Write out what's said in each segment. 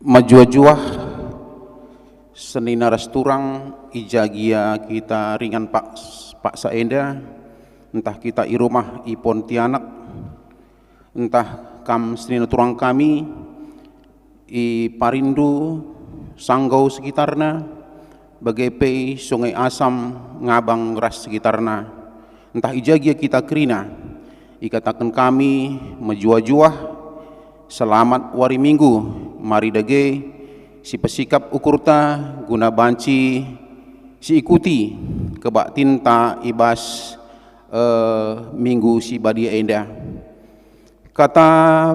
Majuah-juah senina resturang ijagia kita ringan Pak Saenda, entah kita i rumah i Pontianak, entah kam senina turang kami i Parindu, Sanggau sekitarna, bagai Sungai Asam, Ngabang ras sekitarna, entah ijagia kita kerina, ikatakan kami majuah-juah selamat wari minggu, mari dage si pesikap ukurta guna banci si ikuti kebak tinta ibas minggu si badia enda. Kata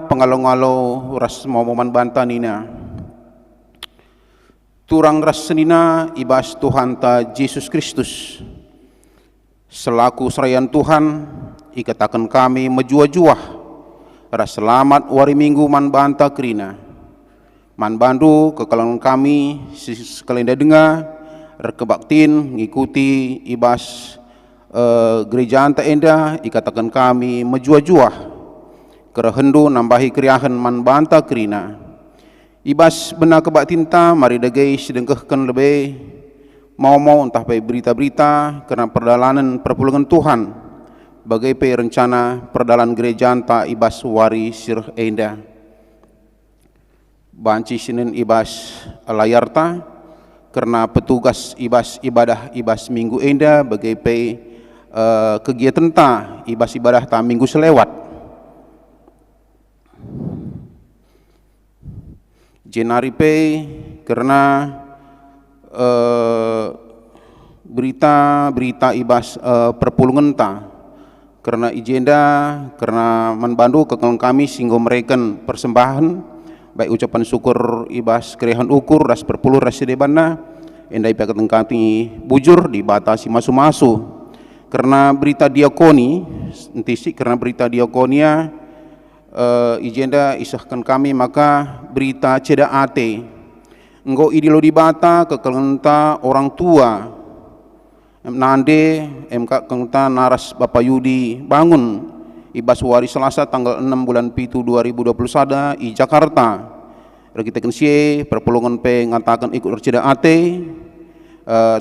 pengalo-ngalo ras momoman banta nina, turang ras senina ibas Tuhan ta Yesus Kristus selaku serayan Tuhan ikatakan kami majuah-juah ras selamat wari minggu man banta kerina man bandu kekalangan kami sekalian dengar rekebaktin ngikuti ibas gereja anta enda ikatakan kami majuah-juah kerehendu nambahi kriahan man banta kerina ibas benar kebaktinta mari dagai sedengkehkan lebih mau entah baik berita-berita karena perdalanan perpulungan Tuhan bagai rencana perdalan gereja anta ibas wari sir enda banci sinin ibas layarta karena petugas ibas ibadah ibas minggu enda bagai kegiatan ta ibas ibadah ta minggu selewat jenari karena berita ibas perpulungan ta karena ijenda karena manbandu kekang kami sehingga mereka persembahan baik ucapan syukur ibas kerehan ukur ras perpuluh ras sedebana endai pakat kami bujur dibatasi masu-masu karena berita diakoni entisik karena berita diakonia ijenda isahkan kami maka berita ceda ate enggo idilo dibata kekelenta orang tua nande MK kengta naras Bapak Yudi bangun ibas wari Selasa tanggal 6 bulan Pitu 2021 i Jakarta kita kensie perpulungan ngatakan ikut berceda ate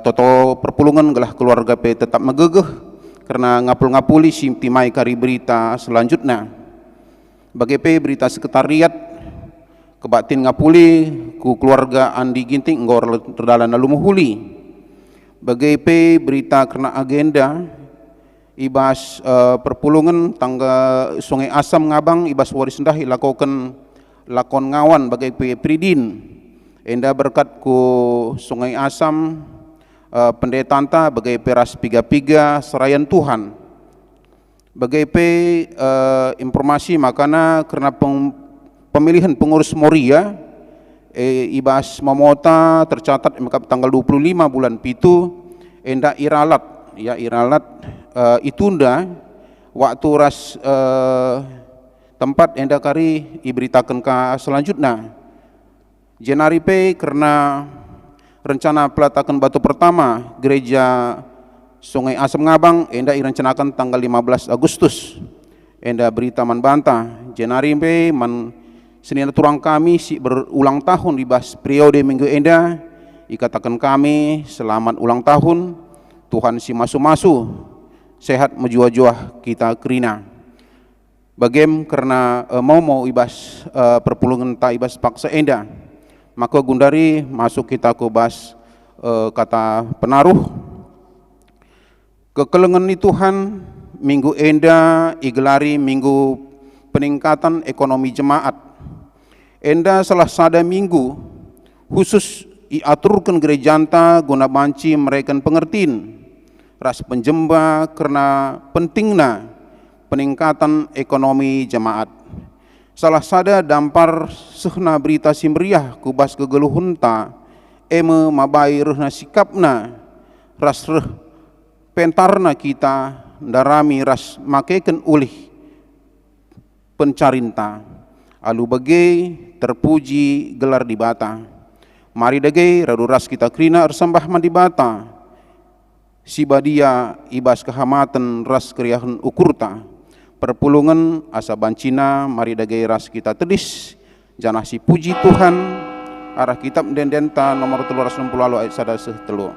toto perpulungan gelah keluarga tetap megegeh karena ngapul-ngapuli simtimai kari berita selanjutnya bagai berita sekretariat kebatin ngapuli ku keluarga Andi Ginting ngor terdalan lalu muhuli bagai berita karena agenda ibas perpulungan tangga Sungai Asam Ngabang ibas waris sendah lakukan lakon ngawan bagai pridin enda berkat ku Sungai Asam pendeta anta bagai peras piga-piga serayan Tuhan bagai informasi makana karena pemilihan pengurus Moria ibas Momota tercatat tanggal 25 bulan Pitu enda iralat itunda waktu ras tempat enda kari diberitakan ke selanjutnya jenari karena rencana peletakan batu pertama gereja Sungai Asam Ngabang enda direncanakan tanggal 15 Agustus enda berita man bantah jenari man senina turang kami si berulang tahun di bas periode minggu enda ikatakan kami selamat ulang tahun Tuhan si masu-masu sehat majuah-juah kita kerina bagem karena mau ibas perpulungan ta ibas paksa enda maka gundari masuk kita ke bas kata penaruh kekelengan ni Tuhan minggu enda igelari minggu peningkatan ekonomi jemaat enda salah sada minggu khusus iaturkan gereja anta guna banci mereka pengertiin ras penjemba karena pentingna peningkatan ekonomi jemaat salah sada dampar sehna berita simriah kubas kegeluhunta mabai rehna sikapna ras pentarna kita darami ras makeken ulih pencarinta alu bagai terpuji gelar di bata mari dagai raduras kita krina ersembah man di bata si badia ibas kehamatan ras kriahan ukurta perpulungan asa bancina mari dagai ras kita tedis janah si puji Tuhan arah kitab dendenta nomor 360 ayat 1 telu.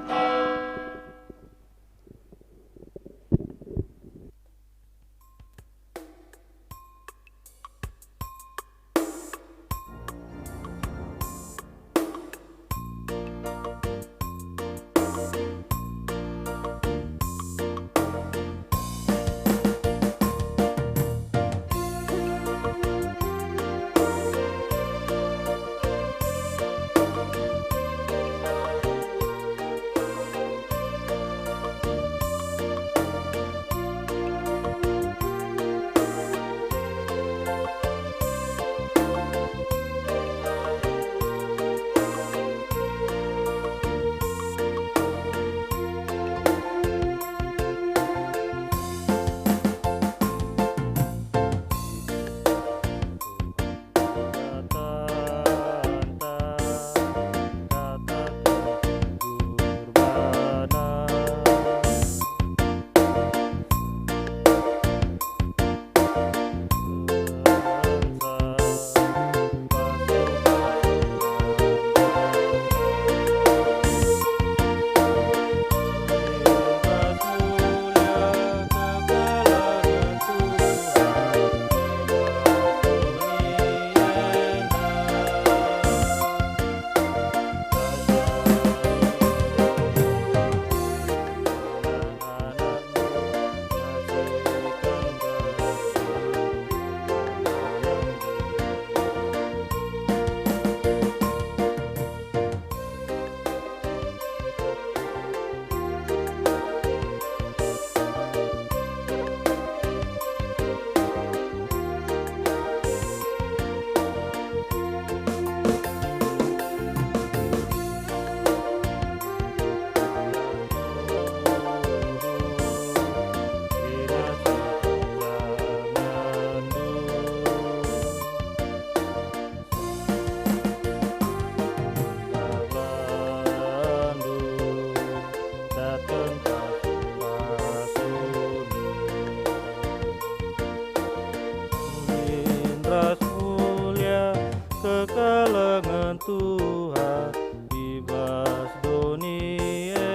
Tuhan ibas doniena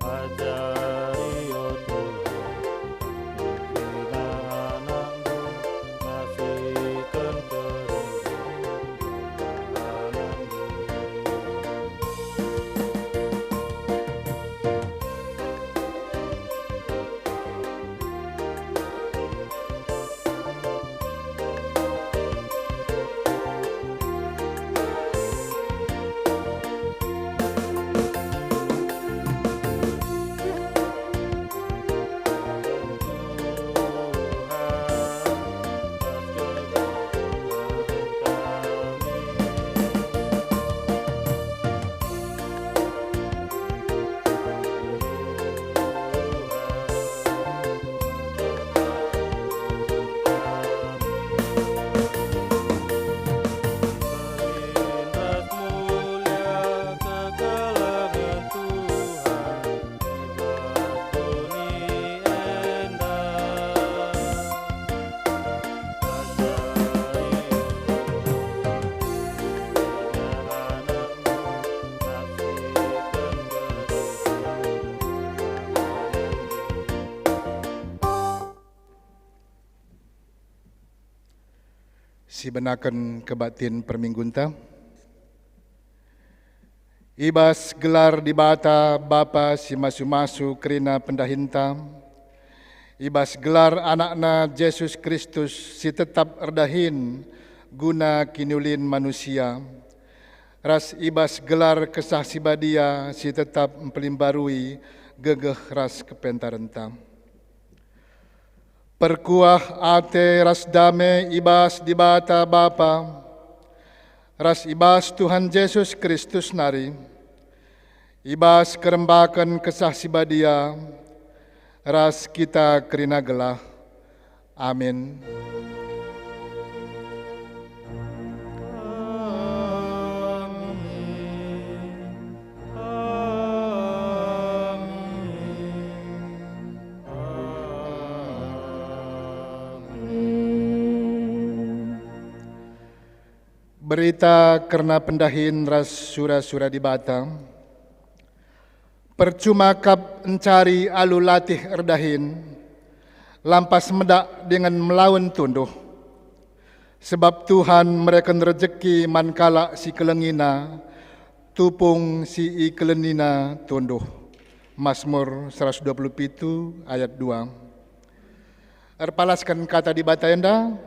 ajari o Tuhan anakmu kasihkan Sibenaken kebatin perminggunta. Ibas gelar di bata Bapa si masu-masu kerina pendahinta. Ibas gelar anakna Yesus Kristus si tetap erdahin guna kinulin manusia. Ras ibas gelar kesah sibadia si tetap mempelimbarui gegeh ras kepentarenta. Perkuah ate ras dame ibas di bata Bapa, ras ibas Tuhan Yesus Kristus nari, ibas kerembakan kesah sibadia, ras kita kerina gelah. Amin. Berita karena pendahin ras sura-sura di Batam. Percuma kap encari alu latih erdahin, lampas medak dengan melawan tunduh. Sebab Tuhan mereka rezeki mankala si kelengina, tupung si i kelenina tunduh. Mazmur 127 ayat 2. Erpalaskan kata di Batayenda,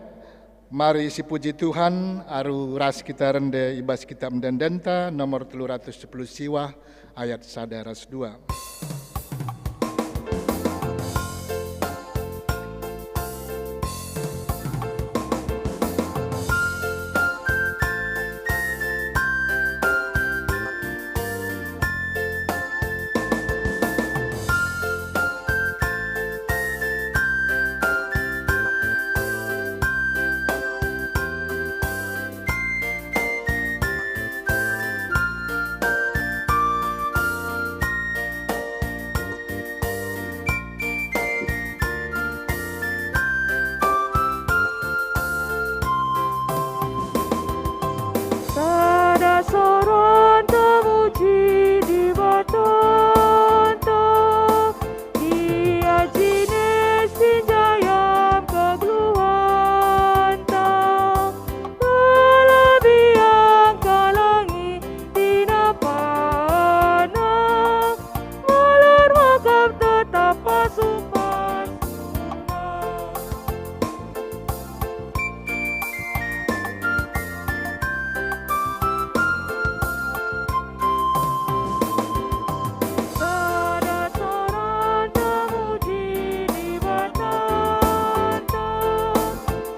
mari si puji Tuhan, aru ras kita rende ibas kita mendendenta, nomor 310 siwah, ayat 1 ras 2. Soron temuji di batanta, dia jenis tinjayam kegluhanta, kelebihan kalangi tinapana, malar makam tetap pasukan sunah. Soron temuji di batanta,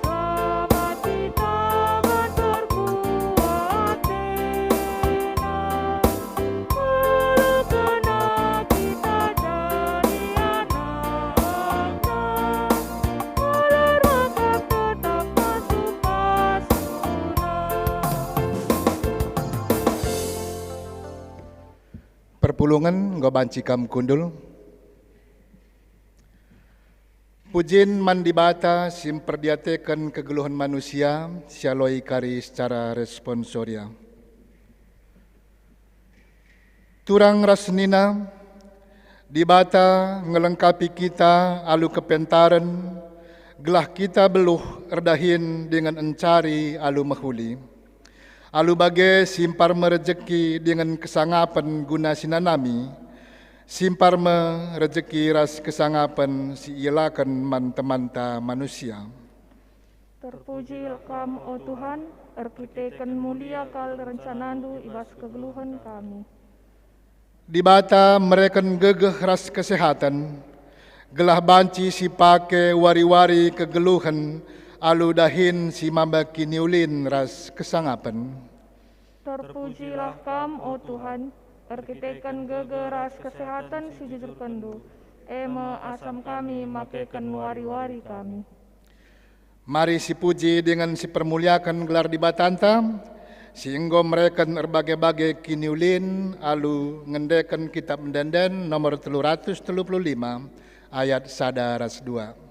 sama kita berkuat tenar, melukena kita dari anak-anak, malar makam tetap pasukan sunah. Perpulungan ngobancikam kundul. Pujin mandibata simperdiatekan kegeluhan manusia sialoi kari secara responsoria. Turang rasnina dibata ngelengkapi kita alu kepentaran, gelah kita beluh erdahin dengan encari alu mahuli. Alu bage simpar merejeki dengan kesangapan guna sinanami, simpar merejeki ras kesangapan si ilakan manta-manta manusia. Terpuji Kam, oh Tuhan, arkiteken mulia kal rencanandu ibas kegeluhan kami. Di bata mereka gegeh ras kesehatan, gelah banci si pake wari-wari kegeluhan, alu dahin si mambaki niulin ras kesangapan. Terpujilah Kam, oh Tuhan, arkiteken gegeras kesehatan si jujur kendu, eme asam kami makekan wari-wari kami. Mari si puji dengan si permuliakan gelar di batanta, sehingga mereka berbagai-bagai kiniulin, alu ngendekan kitab mendenden nomor 335 ayat 1 ras 2.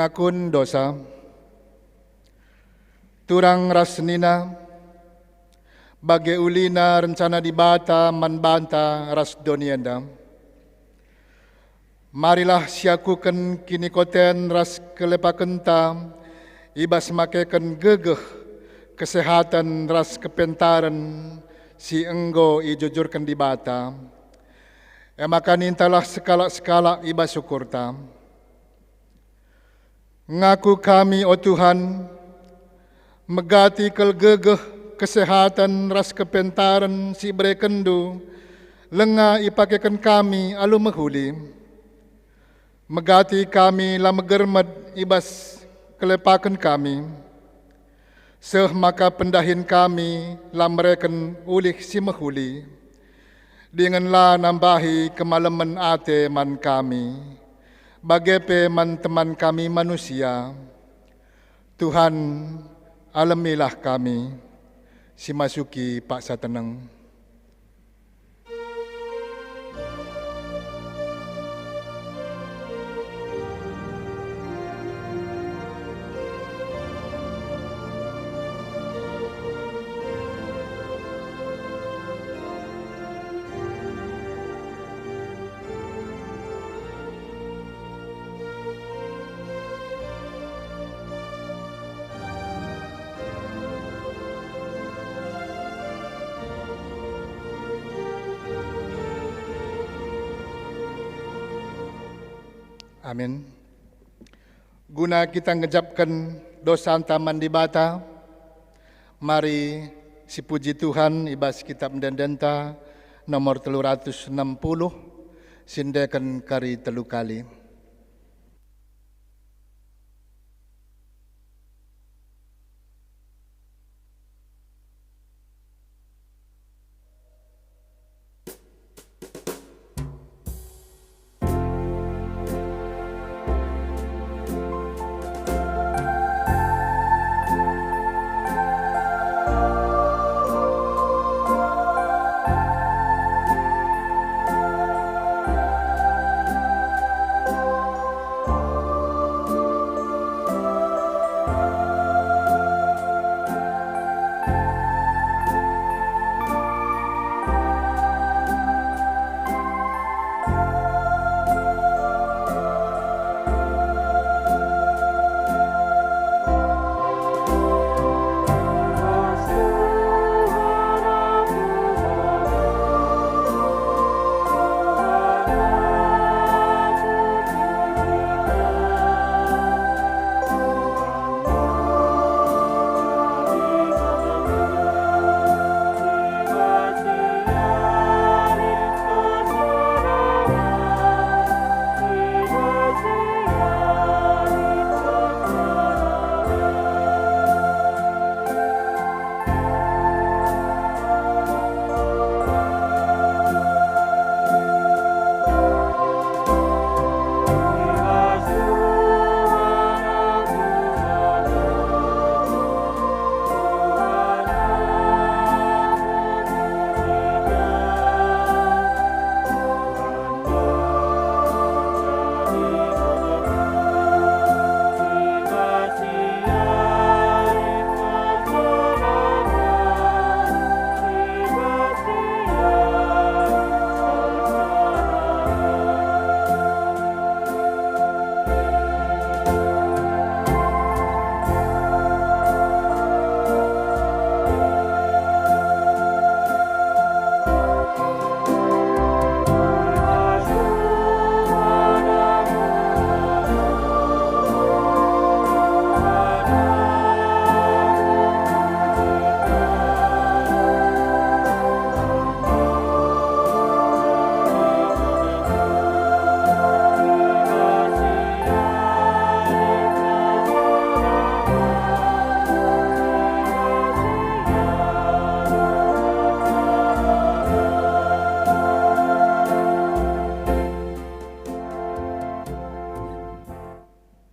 ngakun dosa, turang rasnina, bagi ulina rencana dibata manbanta ras donienda. Marilah siakuken kini koten ras kelepakenta, ibas makeken gegeh kesehatan ras kepentaran si enggo ijujurkan dibata. Emakan intalah sekala-sekala ibas syukurta. Ngaku kami, oh Tuhan, megati kel gegeh kesehatan ras kepentaran si brekendu, lenga ipakekan kami alu menghuli. Megati kami la megermed ibas kelepakan kami. Seh maka pendahin kami la mereken ulih si menghuli. Dinganlah nambahi kemalaman ate man kami. Bagepe man teman kami manusia. Tuhan alamilah kami. Si masuki Pak Sateneng. Amin. Guna kita ngejapkan dosa antaman di bata, mari si puji Tuhan ibas kitab mendendenta nomor 360 sindekan kari telu kali.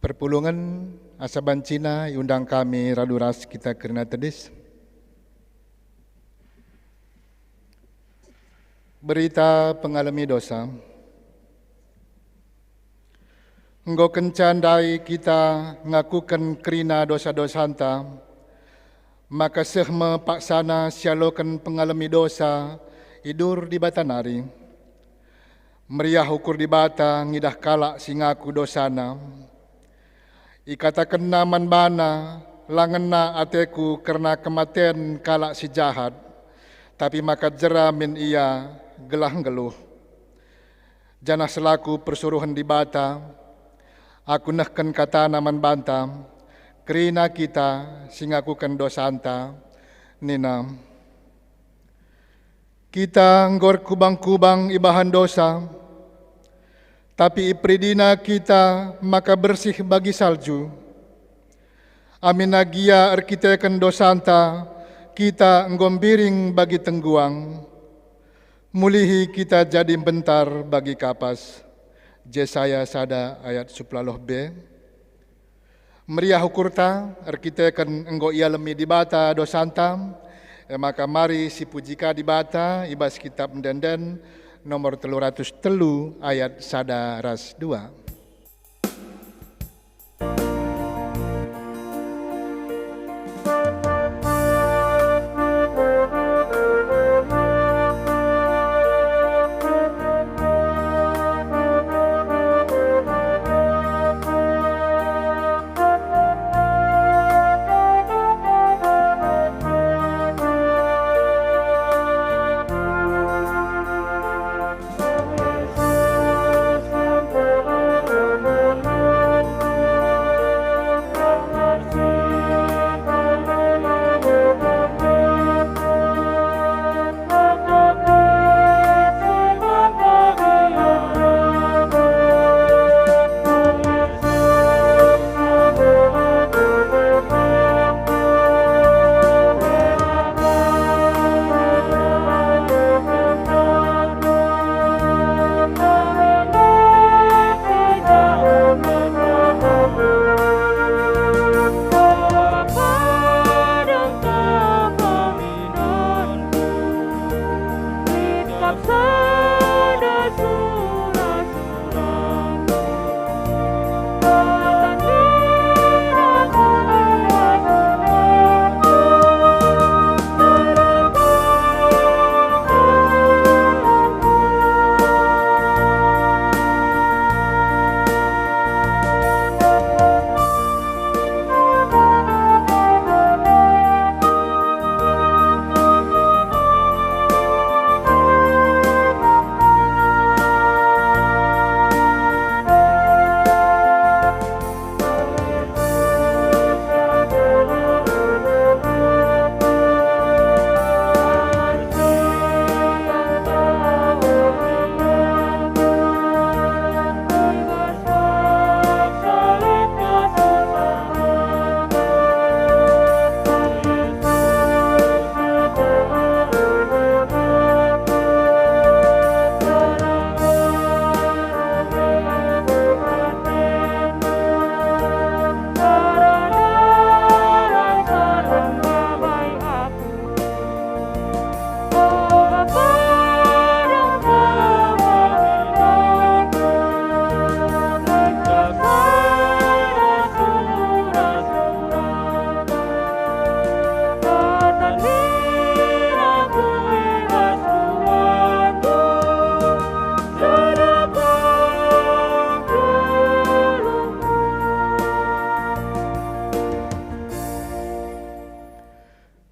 Perpulungan Asaban Cina undang kami raduras kita kerana tedis. Berita pengalami dosa. Engkau kencandai kita ngakukan kerina dosa-dosa hanta, maka sehme paksana sialokan pengalami dosa idur di batanari. Meriah ukur di bata ngidah kalak singaku dosana. Ikatakan naman bana langena ateku karena kematian kalak si jahat, tapi maka jeramin ia gelah geluh. Janah selaku persuruhan di bata, aku nehken kata naman bantam, kerina kita singakukan dosa anta, nina. Kita nggor kubang-kubang ibahan dosa, tapi ipridina kita maka bersih bagi salju. Amin agia arkiteken dosa anta, kita nggombiring bagi tengguang. Mulihi kita jadi bentar bagi kapas. Jesaya sada ayat 10b. Meriah ukurta arkiteken enggo ia lemi di bata dosantam. Maka mari si pujika di bata ibas kitab mendenden nomor 303 ayat sada ras 2.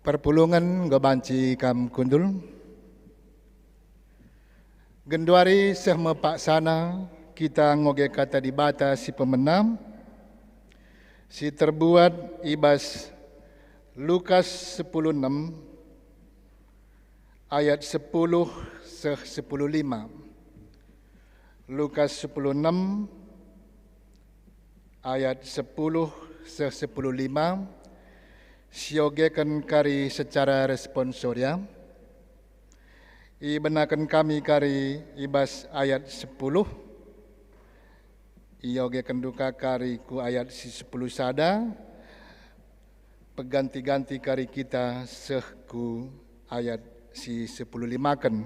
Perpulungan gobanci kam kundul. Genduari sehme paksana kita ngoge kata di bata si pemenam. Si terbuat ibas Lukas 10:6 ayat 10 seh 10:5. Lukas 10:6 ayat 10 seh 10:5. Siogekan kari secara responsoria. Ibenakan kami kari ibas ayat 10. Iogekan duka kari ku ayat si 10 sada. Peganti-ganti kari kita sehku ayat si 10 limakan.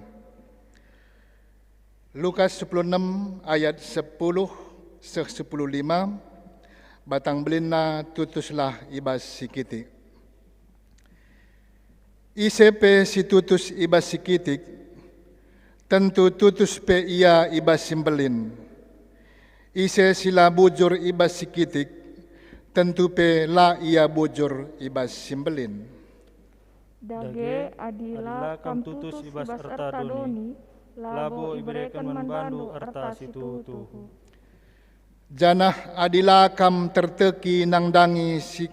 Lukas 10:6 ayat 10 10:5 batang belina tutuslah ibas sikitik. ICP si tutus ibas sikitik, tentu tutus pe ia ibas simbelin. Ise sila bujur ibas sikitik, tentu pe la ia bujur ibas simbelin. Dage adila kam tutus ibas ertadoni, labo ibereken manbandu erta situtuhu. Janah adila kam terteki nang dangi si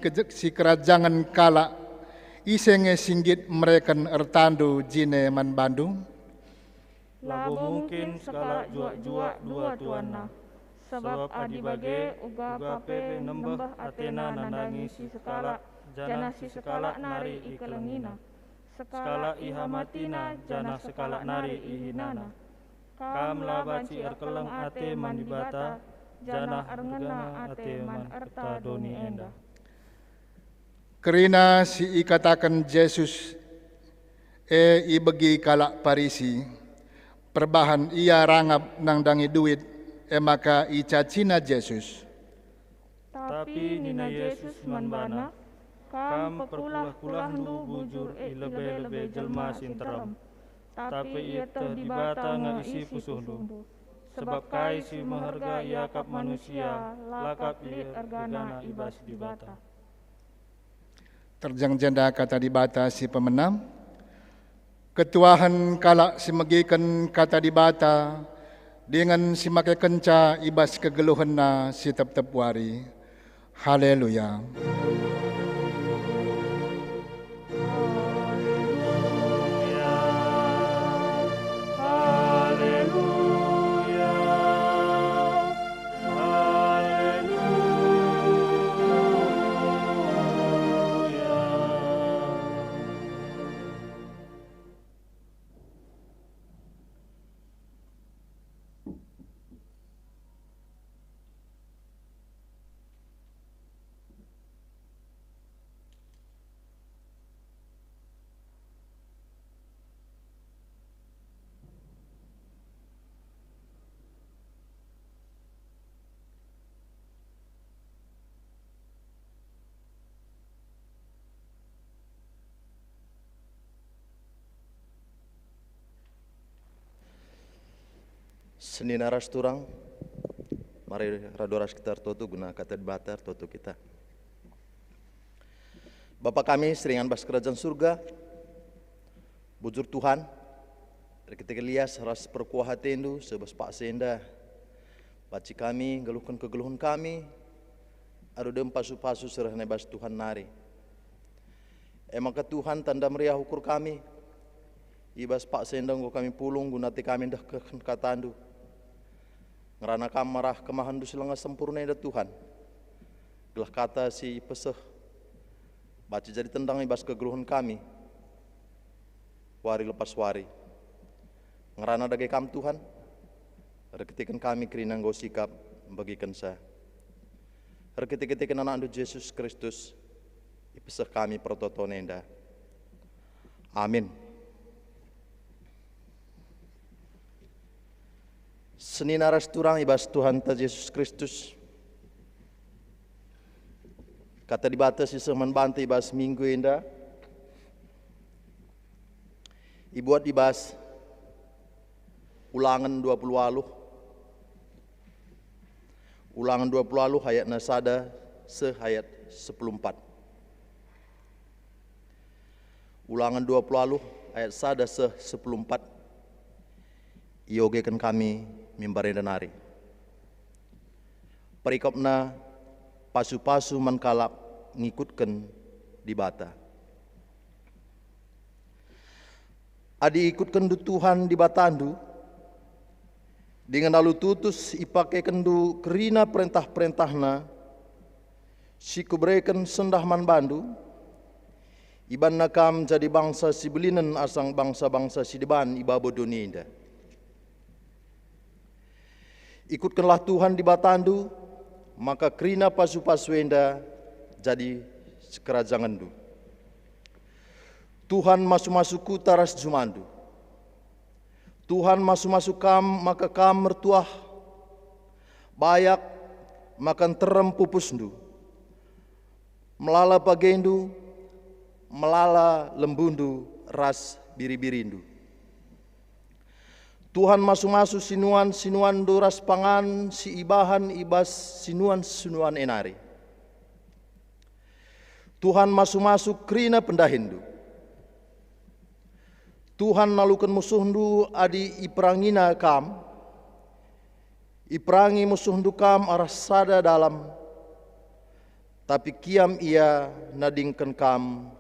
kerajangan kala, isenge singgit mereken ertandu jine manbandu. Labo mungkin segala jua-jua dua tuanna, sebab adi bage uga pepe nembah atena nandangi si sekala, jana si sekala nari ikelengina, sekala ihamatina jana sekala nari ihinana. Kam labaci erkeleng ate mandibata, jana arngena ate man erta doni enda. Kerina si ikatakan Yesus ibegi kalak parisi, perbahan ia rangap nang dangi duit, maka icacina Yesus. Tapi nina Yesus manbana, kam perkulah-kulah ndu bujur lebe-lebe jelma sinterem, tapi ia terdibata ngaisi pusuhndu. Sebab kai si maharga iakap manusia, lakap ia ergana ibas dibata. Terjang janda kata dibata si pemenam, ketuahan kalak si megikan kata dibata, dengan si make kenca ibas kegeluhanna si tep-tep wari. Haleluya. Seni naras turang, mari radoras kita totu guna kata batar totu kita. Bapa kami seringan bas kerajaan surga, bujur Tuhan, kita lias ras perkuah hatendu sebas pak senda, baci kami geluhkan kegeluhan kami, adu dem pasu-pasu serah nebas Tuhan nari. Emang ke Tuhan tanda meriah ukur kami, ibas pak senda nggo kami pulung gunati kami dah katandu. Ngerana kamarah kemahan du silanga sempurna ida Tuhan. Gelah kata si peseh, baca jadi tendang ibas kegeluhan kami, wari lepas wari. Ngerana dage kam Tuhan, reketikan kami kerina nggo sikap bagikan sa. Reketikan anak andu Yesus Kristus, ipeseh kami prototonenda. Amin. Seni naras turang ibas Tuhan ta Yesus Kristus. Kata dibatas iseh manbantu ibas minggu indah. Ibuat ibas Ulangan 20 aluh. Ulangan 20 aluh ayat nasada sehayat 14. Ulangan 20 aluh ayat sada se-14. Iogekan kami mimbarenda nari. Perikopna pasu-pasu mankalap ngikutkan di bata. Adi ikutkan du Tuhan di batandu, dengan lalu tutus ipake kendu kerina perintah-perintahna, si kubrekan sendah manbandu, iban nakam jadi bangsa si belinen asang bangsa-bangsa si deban ibabo dunia indah. Ikutkanlah Tuhan di batandu, maka kerina pasu-pasuenda jadi sekerajangandu. Tuhan masu-masuku taras jumandu. Tuhan masu-masuk kam, maka kam mertuah bayak makan terem pupusndu, melala pagendu, melala lembundu, ras biri-birindu. Tuhan masu-masu sinuan doras pangan, si ibahan ibas sinuan enari. Tuhan masu-masu krina pendahindu. Tuhan nalukan musuhndu adi iperangina kam, iperangi musuhndu kam arah sada dalam, tapi kiam ia nadingkan kam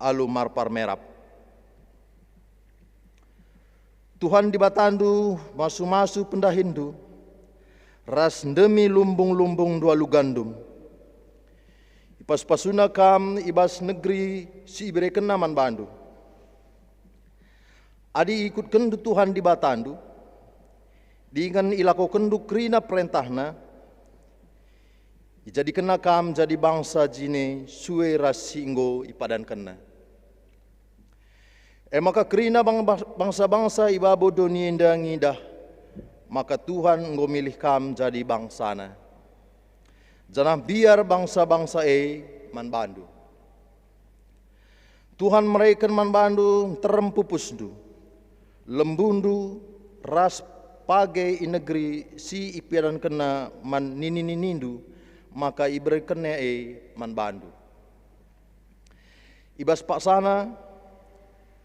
alu marpar merap. Tuhan dibatandu masu-masu pendahindu, ras demi lumbung-lumbung dua lu gandum. Ipas pasuna kam ibas negeri si ibere kenaman bandu. Adi ikut kendu Tuhan dibatandu, dengan ilako kendu krina perintahna, jadi kena kam jadi bangsa jine suwe rasinggo ipadan kena. Maka krina bangsa-bangsa ibabo donienda ngidah, maka Tuhan ngo milih kam jadi bangsana. Jangan biar bangsa-bangsa man bandu. Tuhan mereka man bandu terempupusdu, lembundu ras pagai negeri si ipiadan kena man ninindu, maka ibre kena man bandu. Ibas paksana,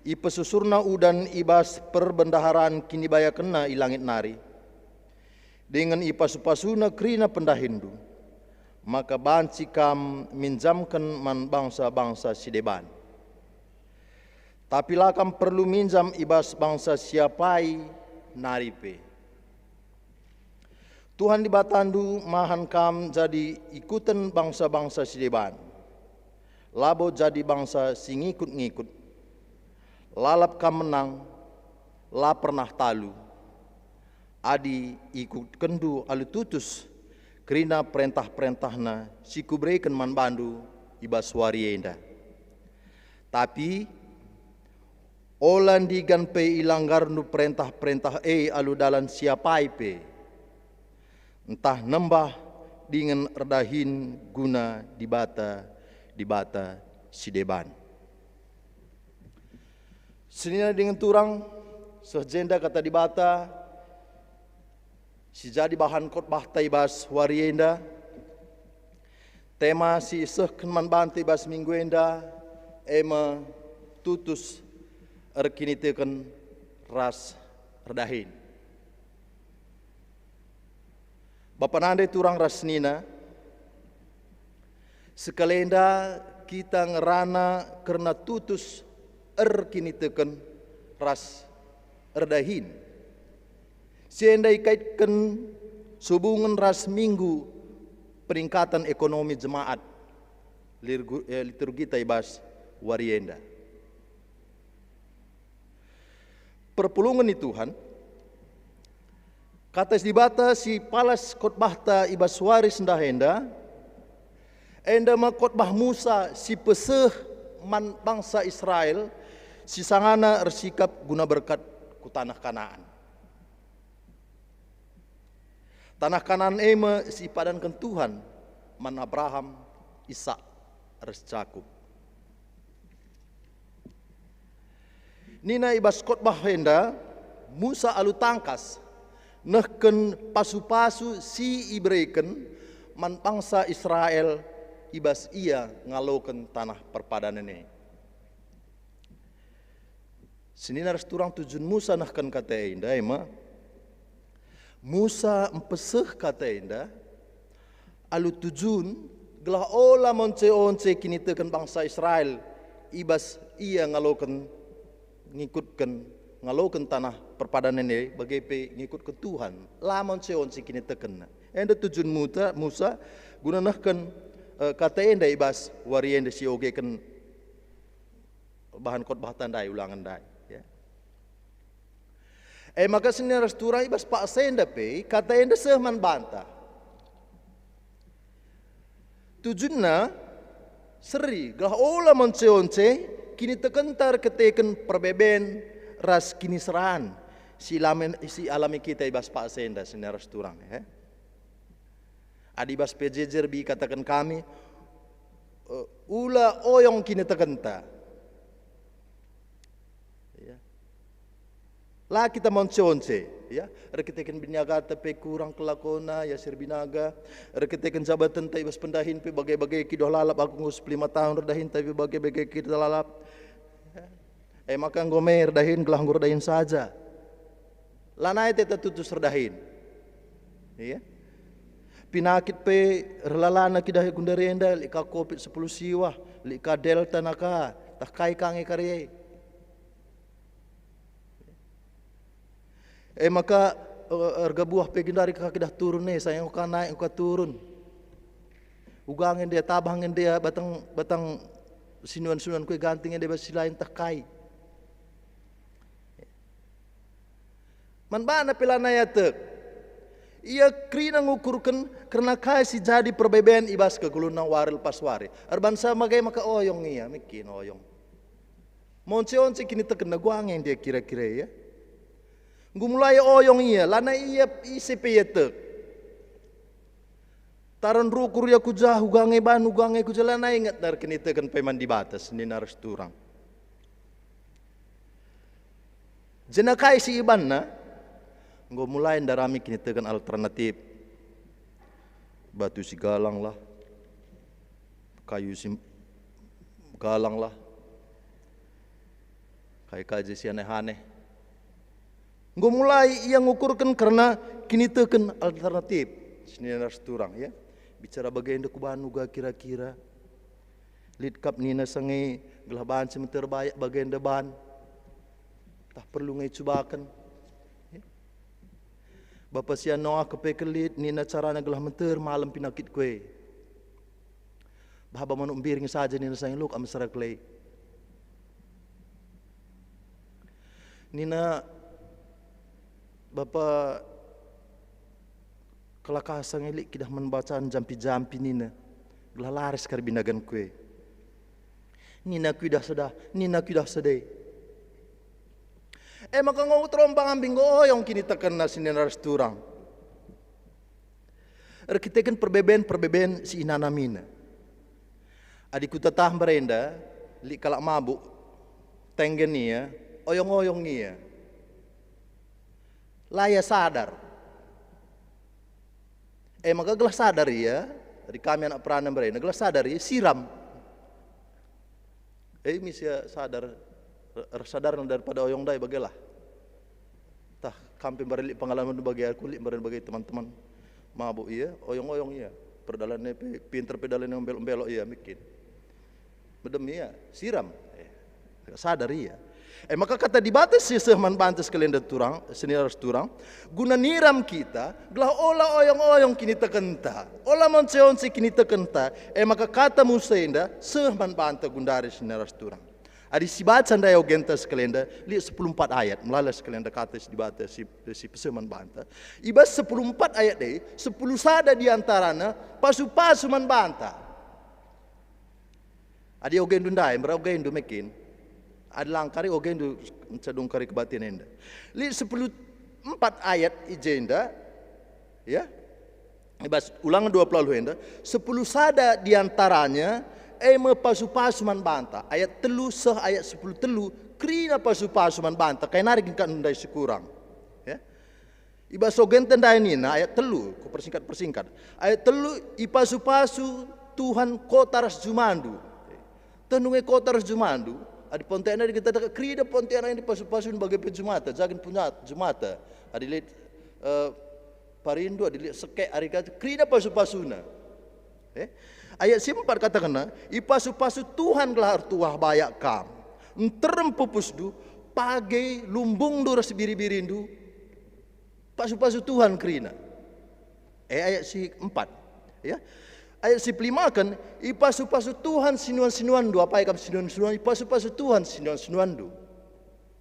ipesusurna udan ibas perbendaharaan kini baya kena ilangit nari. Dengan ipasupasuna krina pendahindu, maka banci kam minjamkan man bangsa-bangsa sideban. Tapi lakam perlu minjam ibas bangsa siapai naripe. Tuhan dibatandu mahan kam jadi ikutan bangsa-bangsa sideban. Labo jadi bangsa singikut-ngikut. Lalap kam menang, la pernah talu. Adi ikut kendu alu tutus, kerina perintah-perintahna si kubreikan man bandu ibas warienda. Tapi olan digan pe ilanggarnu perintah-perintah alu dalan siapai pe. Entah nembah dengan erdahin guna dibata sideban. Senina dengan turang sejenda kata dibata si jadi bahan khotbah taibas warienda. Tema si sehkenman bantai bas mingguenda ema tutus erkinitekan ras erdahin. Bapa nande turang rasnina sekalenda kita ngerana karena tutus erkinitekan ras erdahin. Sienda ikaitkan hubungan ras minggu peningkatan ekonomi jemaat liturgi taibas warienda. Perpulungan itu Tuhan, kata dibata si palas khotbahta ibas waris ndahenda, enda khotbah Musa si peseh man bangsa Israel, si sangana ersikap guna berkat ku tanah Kanaan. Tanah Kanaan ema si padankan Tuhan man Abraham, Ishak, res Jakub. Nina ibas khotbah henda Musa alu tangkas nehken pasu-pasu si ibreken man bangsa Israel ibas ia ngaloken tanah perpadanan ini. Senina res turang tujuan Musa nehken kata inda ema Musa empeseh kata inda alu tujuan gelah ola monce kini tekan bangsa Israel ibas ia ngaloken ngaloken tanah perpadanan ini bagai ngikut ke Tuhan. Lamon seon si kini teken. Enda tujuan Musa guna nahkan kata enda ibas warienda si oge kan bahan khotbah tandai ulangan dai. Ya. Maka sini restura ibas pak senda pe kata enda sehman bantah. Tujuanna seri glah ola monce kini tekentar keteken perbeben ras kini seran si alami kita ibas pak senda sini resturang. Adibas pejejer bi katakan kami, ula oyong kini tekenta. Ya. Lah kita monce-once, ya. Rekitekan binyaga pe kurang kelakona ya sirbinaga. Rekitekan jabatan ta ibas pendahin pe bagai-bagai kidoh lalap aku ngus 5 tahun redahin tapi bagai-bagai kidoh lalap. Ya. Maka ngomer dahin gelah dahin saja. Lanai teta tutus redahin. Ya. Pinakit pe relalana kidah gundarenda lika covid 10 siwa lika delta naka tak kai kange karye. Maka harga buah pe gindari kidah turun sayang ka naik ka turun. Ugangin dia tabangin dia batang sinuan-sinuan kue gantingin dia basilain tak kai. Man bana pelana ya tek. Ia krina ngukurkan karena kasih jadi perbeben ibas ke gulunang waril paswari. Arbansa magai maka oyong iya mikin oyong. Monce-once kini tekan naguang yang dia kira-kira ya. Gumulai oyong iya, lana iya isi peyete. Taran rukur ya kujah ugange ban ugange kujah lana ingat dar kini tekan peman di batas ni naras turang. Jenakai si iban na. Nggak mulai darami kini tekan alternatif. Batu si galang lah. Kayu si galang lah. Kaji si aneh-aneh. Nggak mulai yang ngukurkan karena kini tekan alternatif. Sini harus turang ya. Bicara bagian dekubanu ga kira-kira. Litkap nina sange gelaban semeter banyak bagian deban. Tak perlu ngai cubakan. Bapa sia Noah kepekelit nina carana gelah menter malam pinakit kue. Bahaba manuk biring saja nina sayang luk amsara klei. Nina bapa kelakasang elik kidah membacaan jampi-jampi nina. Gelah laris karbinagan kue. Nina kuidah sedih. Maka ngau terombang ambing goyong kini tekan nasi nenaras turang. Kita kan perbeben si inana mina. Adiku tatah merenda, li kalak mabuk, tenggen nia, oyong-oyong nia. Laya sadar. Maka gelas sadar ya, dari kami anak peranan merenda, gelas sadar ya, siram. Misia sadar daripada oyong dai bagelah. Tah kampi bari pengalaman bagi aku bagi teman-teman mabuk iya, oyong-oyong iya. Perdalannya pinter pedalan yang belok-belok iya mikir. Bedem iya, siram. Sadar iya. Maka kata dibatasi sehman bantes kalian turang, seni harus turang. Guna niram kita, gelah olah oyong-oyong kini tekenta, olah monce-once kini tekenta. Maka kata musenda sehman banta gundari seni harus turang. Adi si baca anda yang gentas kalenda, lihat 14 ayat, melalas kalenda kata si dibaca si peseman banta. Ibas 14 ayat deh, 10 sada diantaranya pasu-pasu man banta. Adi ogen dundai, ogen du mekin. Adi langkari ogen du cedung kari kebatian enda. Lihat 14 ayat ijenda, ya. Ibas ulangan 20 enda, 10 sada diantaranya pasu-pasu man banta. Ayat telu ayat 10 telu krina pasu-pasu man banta. Kaya narik kan ndai sekurang. Ya. Iba sogen tendai nina ayat telu. Ku persingkat. Ayat telu ipasu-pasu Tuhan kotaras jumandu. Tenunge kotaras jumandu. Adi pontena kita krina pontena ini pasu-pasu bagai pejumata. Jagin punya jumata. Adi lihat parindo adi lihat sekek ari kata krina pasu-pasuna. Ayat 4 katakan, ipasu-pasu Tuhan gelar tuah bayak kam. Enterem pupusdu, pagi lumbung du ras biri-birindu. Pasu-pasu Tuhan krina. Ayat 4. Ya. Ayat 5 kan, ipasu-pasu Tuhan sinuan-sinuan du. Apa ikam sinuan-sinuan? Ipasu-pasu Tuhan sinuan-sinuan du.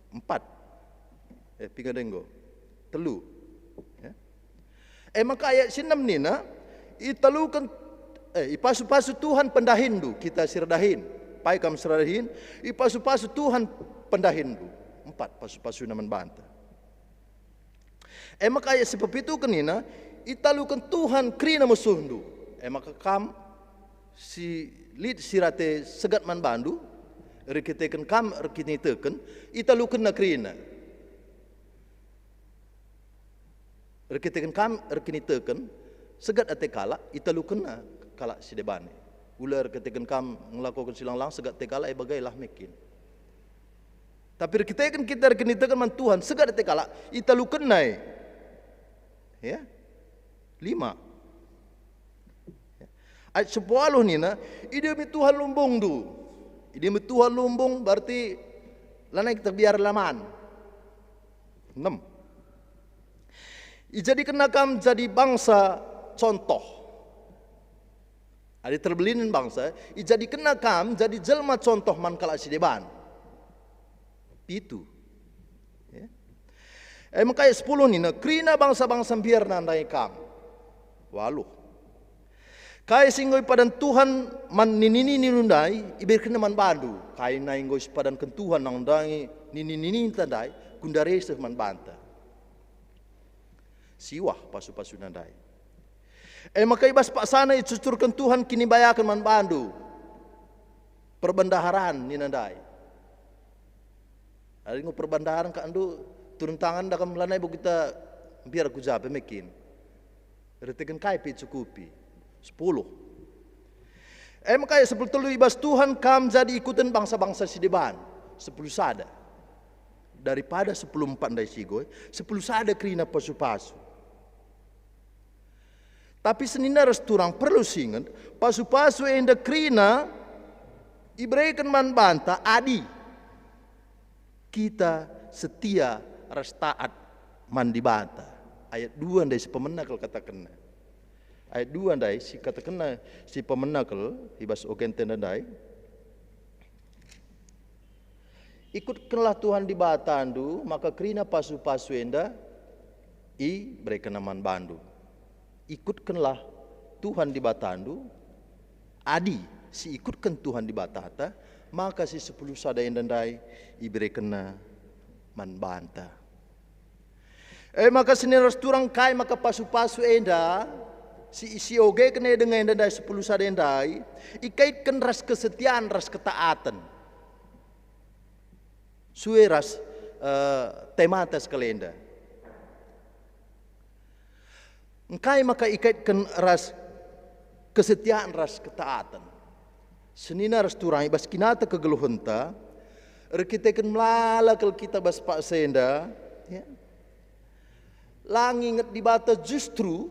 4. Pingadenggo. Telu. Ya. Maka ayat 6 nina, italukan ipasu-pasu Tuhan pendahindu kita sirdahin. Pai kam sirdahin. Ipasu-pasu Tuhan pendahindu. 4 pasu-pasu naman banta. Maka ayat seperti itu kenina italukan Tuhan krina musuhndu. Maka kam si lid sirate segat man bandu, rekitekan kam rekinitekan, italukan na krina. Rekitekan kam rekinitekan, segat ate kala, italukan na kala si debane. Ular rekitekan kam ngelakukan silang-lang, segat ate kala bagailah mekin. Tapi rekitekan kita rekinitekan man Tuhan, segat ate kala, italukan na ya. 5. Ayat 10 ni na, ide mi Tuhan lumbung du. Ide mi Tuhan lumbung berarti lanai kita biar laman. 6. Ijadikan nakam jadi bangsa contoh. Ada terbelinin bangsa, ijadikan nakam jadi jelma contoh man kala sideban. Itu. Ya. Maka ayat 10 ni na, krina bangsa-bangsa biar nandai kam. Waluh. Kai singgoi padan Tuhan man nini nundai iberkan man bandu. Kai nainggoi padan ken Tuhan nang dangi nini tandai kundare seh man banta. Siwah pasu-pasu nandai. Maka ibas pak sana icucurkan Tuhan kini bayakan man bandu. Perbendaharaan ni nandai. Ada ngo perbendaharaan ka andu turun tangan dakam lanai bu kita biar ku jabe mekin. Retekan kai pi cukupi 10. Maka sebetulnya ibas Tuhan kam jadi ikutan bangsa-bangsa sideban 10 sada. Daripada 10 pandai sigoi 10 sada krina pasu-pasu. Tapi senina resturang perlu singet pasu-pasu enda krina ibrekan man banta adi. Kita setia ras taat man dibanta. Ayat 2 dari si pemenakal kata kena. Ayat 2 dari si kata kena si pemenakal ibas ogenten dai. Ikutkanlah Tuhan di batandu, maka krina pasu-pasu enda i berekenaman bandu. Ikutkanlah Tuhan di batandu, adi si ikutkan Tuhan di batata, maka si 10 sada enda dai i berekena man banta. Maka seni resturang kai maka pasu-pasu enda si isi oge kene dengan enda dai 10 sada endai ikaitkan ras kesetiaan ras ketaatan. Sue ras tematas kalenda. Kai maka ikaitkan ras kesetiaan ras ketaatan. Senina resturang ibas kinata kegeluhenta rekitekan melala kalau kita bas pak senda ya. Langinget di bata justru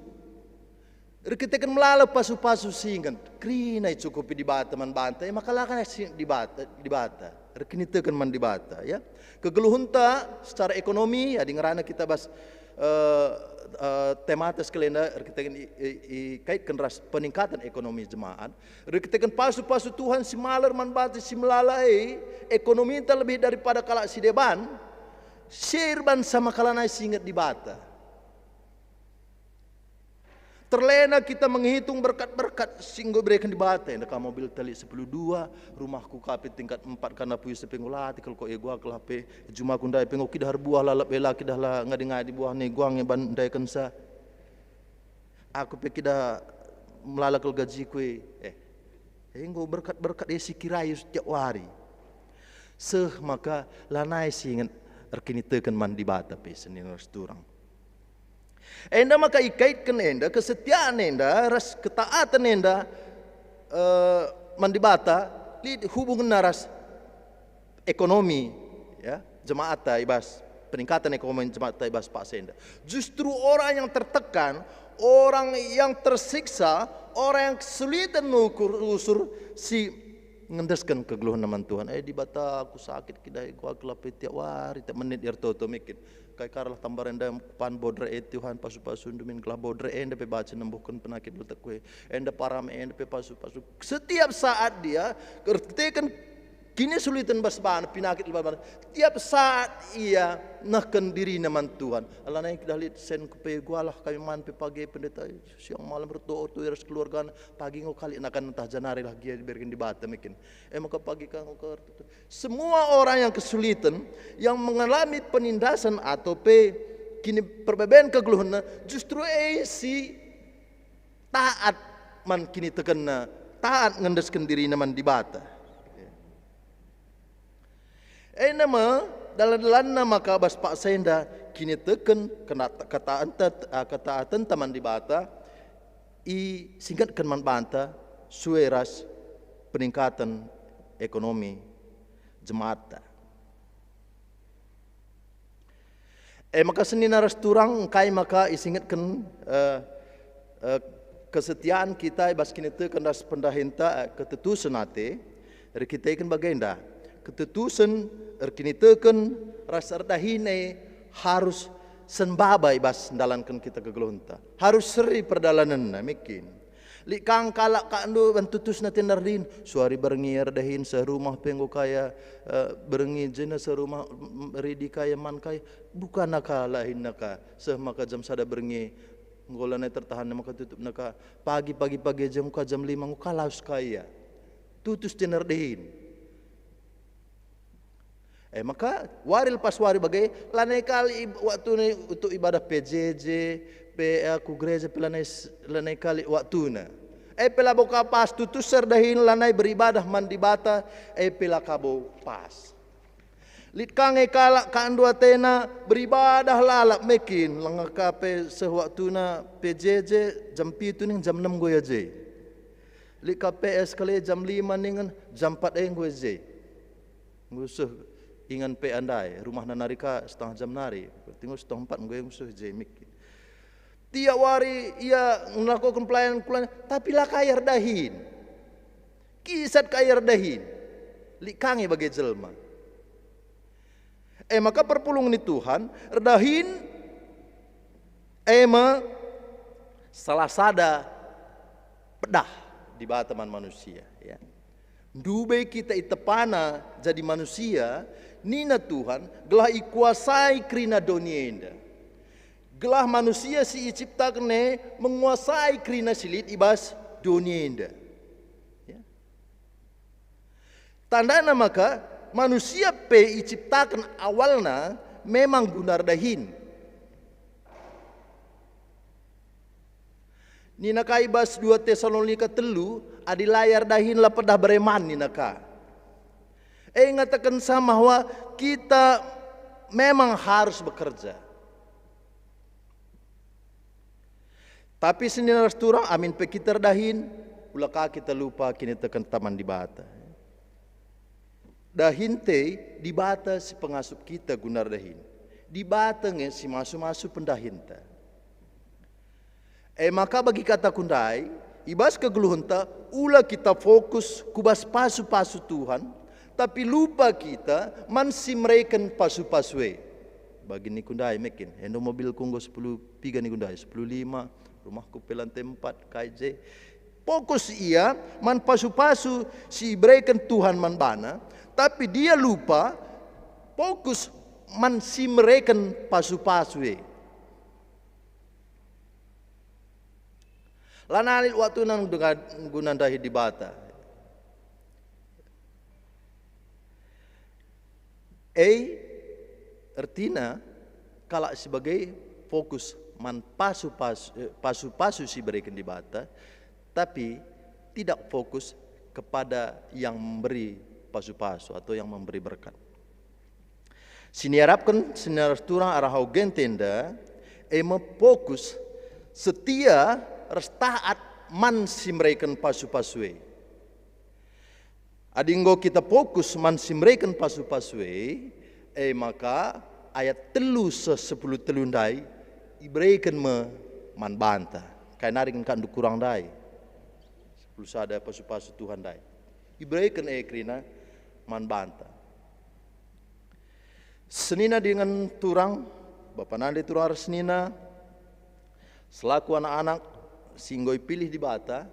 rekitekan melala pasu-pasu singan krina cukupi di bata man banta maka lakan di bata rekinitekan man di bata ya kegeluhunta secara ekonomi adi ngerana kita bas tematis kalenda rekitekan kaitkan ras peningkatan ekonomi jemaat rekitekan pasu-pasu Tuhan si maler man bata si melalai ekonomi tak lebih daripada kala si deban sirban sama kalana singet di bata. Terlena kita menghitung berkat-berkat singgo berikan di bata. Ndaka mobil tali 10.2, rumahku kape tingkat 4 karena puyu sepengulati kalau ko egua kelape juma kundai pengo kidahar buah lalap bela kidah la ngadi-ngadi buah ne guang ban dai kensa. Aku pe kidah melalakal gaji kue. Enggo berkat-berkat esi kirayu setiap hari. Seh maka lanai singan erkinitekan man di bata pe senin resturang. Enda maka ikaitkan enda kesetiaan enda ras ketaatan enda mandibata hubungan ras ekonomi ya jemaat ibas peningkatan ekonomi jemaat ibas pak senda. Justru orang yang tertekan, orang yang tersiksa, orang yang kesulitan mengukur si ngendeskan kegeluhan nama Tuhan. Di bata aku sakit kidai gua kelap tiap hari tiap menit yartoto mikir. Kai karlah tambar enda pan bodre Tuhan pasu-pasu dumin kelah bodre enda pe baca nembuhkan penyakit letak kue enda param enda pe pasu-pasu setiap saat dia kertekan kini sulitan basban penyakit lebar tiap saat ia nahkan diri naman Tuhan Allah naik dalit sen ke gualah kami man pe pagi pendeta siang malam berdoa tu eras keluarga pagi ngokali nakan entah janari lagi diberikan di bata mungkin maka pagi kan semua orang yang kesulitan yang mengalami penindasan atau kini perbedaan kegeluhna justru si taat man kini tekena taat ngendeskan diri man di bata. Nama dalam maka bas pak senda kini teken kena ketaatan taman di bata singkatkan man banta sueras peningkatan ekonomi jemaat. Maka seni naras turang kai maka isingatkan kesetiaan kita bas kini teken ras pendahinta ketetusan ate kita ikan bagenda ketetusan kini teken ras ardahine harus senbabai bas dalankan kita kegeluhunta harus seri perdalananna mikin li kang kalak kandu bantutus na tinardin suari berengi ardahin serumah penggo kaya berengi jena serumah ridi kaya man kaya bukan naka lahin naka seh maka jam sada berengi ngolana tertahan maka tutup naka pagi jam ka jam 5 ngukalaus kaya tutus tinardahin maka waril pas wari bagai lanai kali waktu ni untuk ibadah PJJ aku gereja lanai kali waktu na pela boka pas tutus serdahin lanai beribadah mandi bata pela kabo pas lit kange kalak kandu atena beribadah lalap mekin langakape sewaktu na PJJ jam 7 ning jam 6 goya je lit KPS kali jam 5 ning jam 4 goya je ngusuh ingan pe andai rumah nanarika setengah jam nari tinggal setengah 4 gue musuh jemik tiap hari ia melakukan pelayanan tapi lah kaya dahin kisat kaya dahin likangi bagi jelma maka perpulungan ni Tuhan redahin salah sada pedah di bataman manusia ya dube kita itepana jadi manusia nina Tuhan gelah ikuasai krina dunia inda gelah manusia si iciptakne menguasai krina silit ibas dunia inda ya. Tandana maka manusia pe iciptakan awalna memang gunar dahin nina kaibas 2 Tesalonika 3 adi layar dahin lah pedah bereman nina ka ngatakan sama bahwa kita memang harus bekerja. Tapi seni naras turang amin pe kita dahin ulaka kita lupa kini tekan taman di bata. Dahin te di bata si pengasup kita gunar dahin. Di bata nge si masu-masu pendahinta. Maka bagi kata kundai ibas kegeluhunta ula kita fokus kubas pasu-pasu Tuhan. Tapi lupa kita mansi mereken pasu-pasue. Bagi ni kundai mekin. Endo mobil kunggo 10 piga ni kundai 10.5 rumahku pelantai 4 KJ. Fokus ia man pasu-pasu si mereken Tuhan man bana. Tapi dia lupa fokus man si mereken pasu-pasue. Lanalit waktu nang dengan gunandahi di bata. Artinya kalau sebagai fokus man pasu-pasu si berikan di bata, tapi tidak fokus kepada yang memberi pasu-pasu atau yang memberi berkat. Sini harapkan sinar turang arah haugen tenda, fokus setia restaat man si berikan pasu-pasue. Adinggo kita fokus man simrekan pasu-pasue, maka ayat 10 telundai ibrekan man banta. Kaya naring kan kurang dai. 10 sada pasu-pasu Tuhan dai. Ibrekan krina man banta. Senina dengan turang, Bapak Nandi turang senina, selaku anak-anak singgoi pilih di bata,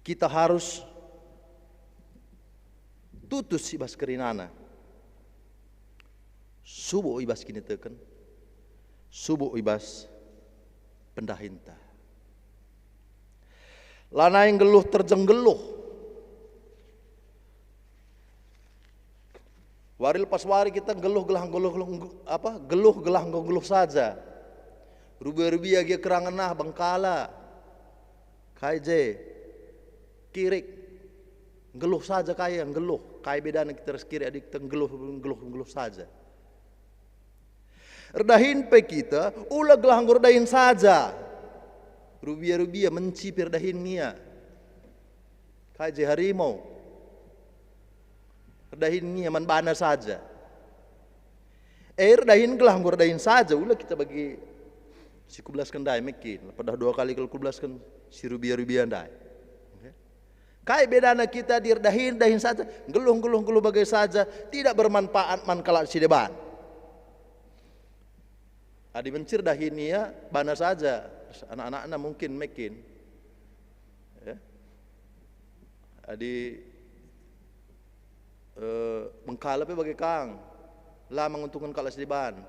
kita harus tutus ibas kerinana subuh ibas kini teken subuh ibas pendahinta lana yang geluh terjenggeluh Waril pas wari kita geluh gelah saja. Rubia gia keranganah Bengkala. Kaije kirik geluh saja kaya geluh. Kai bedana kita kiri adik geluh saja. Redahin pe kita ulah gelah redahin saja. Rubia mencipir dahin nia. Kaije harimau. Redahin nia man bana saja. Redahin gelah redahin saja. Ulah kita bagi si kublaskan dai mekin. Pada 2 kali kalau kublaskan si rubia dai. Kai bedana kita dirdahin saja. Geluh bagai saja. Tidak bermanfaat man kalak si deban. Adi mencir dahin nia bana saja. Anak-anak mungkin mekin. Ya. Adi Bengkala pe bagai kang lah menguntungkan kalak siban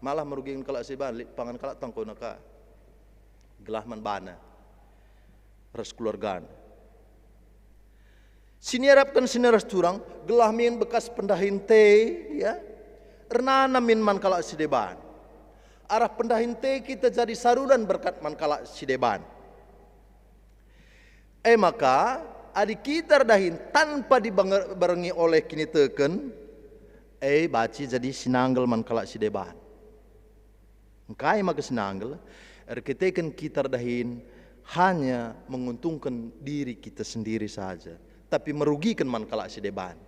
malah merugikan kalak siban pangan kalak tangkau naka gelah man bana ras keluargaan siniarapkan sinaras turang gelah min bekas pendahin te ya ernana min man kalak sideban arah pendahin te kita jadi sarudan berkat man kalak sideban maka adik kita dahin tanpa dibarengi oleh kini teken baci jadi sinanggel man kalak si deban engkai maka sinanggel erketeken kita dahin hanya menguntungkan diri kita sendiri saja tapi merugikan man kalak si deban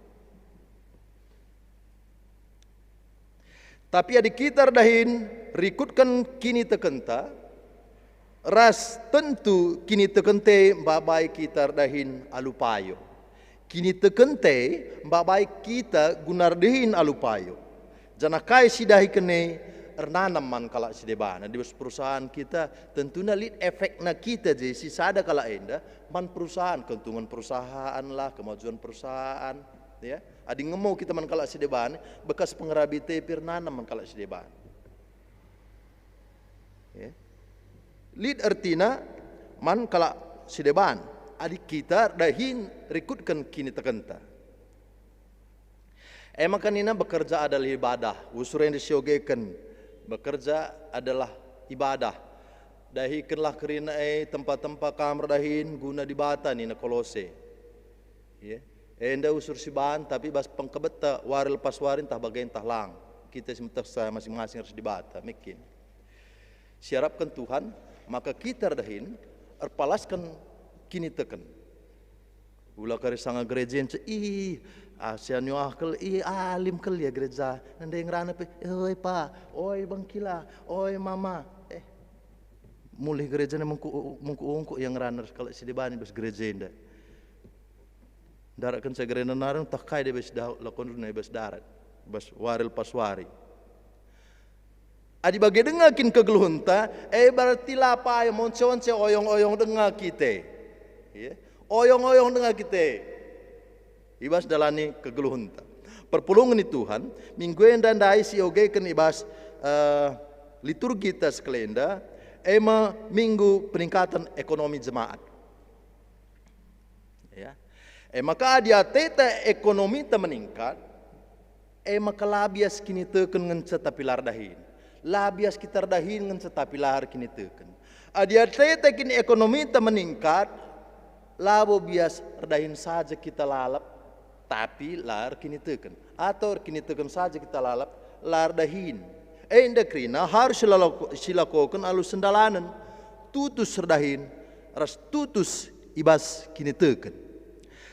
tapi adik kita dahin rikutkan kini tekenta ras tentu kini tekente babai kita dahin alupayo. Kini tekente babai kita gunar dahin alupayo. Jana kai sidahi kene ernanam man kalak sidebana di perusahaan kita tentunya lead efek na kita je si sada kala enda man perusahaan keuntungan perusahaan lah kemajuan perusahaan ya adi ngemo kita man kalak sidebana bekas pengerabi te pirnanam man kalak sidebana ya lead artina man kalak sideban adik kita dahin rekutkan kini tekenta. Makanina bekerja adalah ibadah. Usur yang disiogekan bekerja adalah ibadah. Dahikanlah kerina tempat-tempat kamar dahin guna dibata ni na kolose. Ya. Enda usur siban tapi bas pengkebeta waril paswarin tah bagain tah lang. Kita masing-masing harus dibata mekin. Siarapkan Tuhan maka kita dahin erpalaskan kini teken. Ulah kari sanga gereja yang asian yo akal alim kel ya gereja. Nanda yang rana pe, oi pa, oi bangkila, oi mama. Mulih gereja na mungku yang rana kalau si dibani bas gereja inda. Darat kan saya gereja narang tak kai de bas lakon na bas darat, bas waril paswari. Adi bagi dengakin kegeluhunta, berarti lapa yang monce-monce oyong-oyong dengar kita. Ya. Oyong-oyong dengar kita. Ibas dalani kegeluhunta. Perpulungan Tuhan, minggu yang dandai si ogekan ibas liturgi kita sekelenda, minggu peningkatan ekonomi jemaat. Ya. Maka dia teta ekonomi ta meningkat, maka labias kini teken ngencet tapi lardahin. Labias kita dahin ngan setapi lahar kini teken. Adia tete kini ekonomi ta meningkat, labo bias dahin saja kita lalap, tapi lahar kini teken. Atau kini teken saja kita lalap, lahar dahin. Inda krina harus silakokan alus sendalanan, tutus dahin, ras tutus ibas kini teken.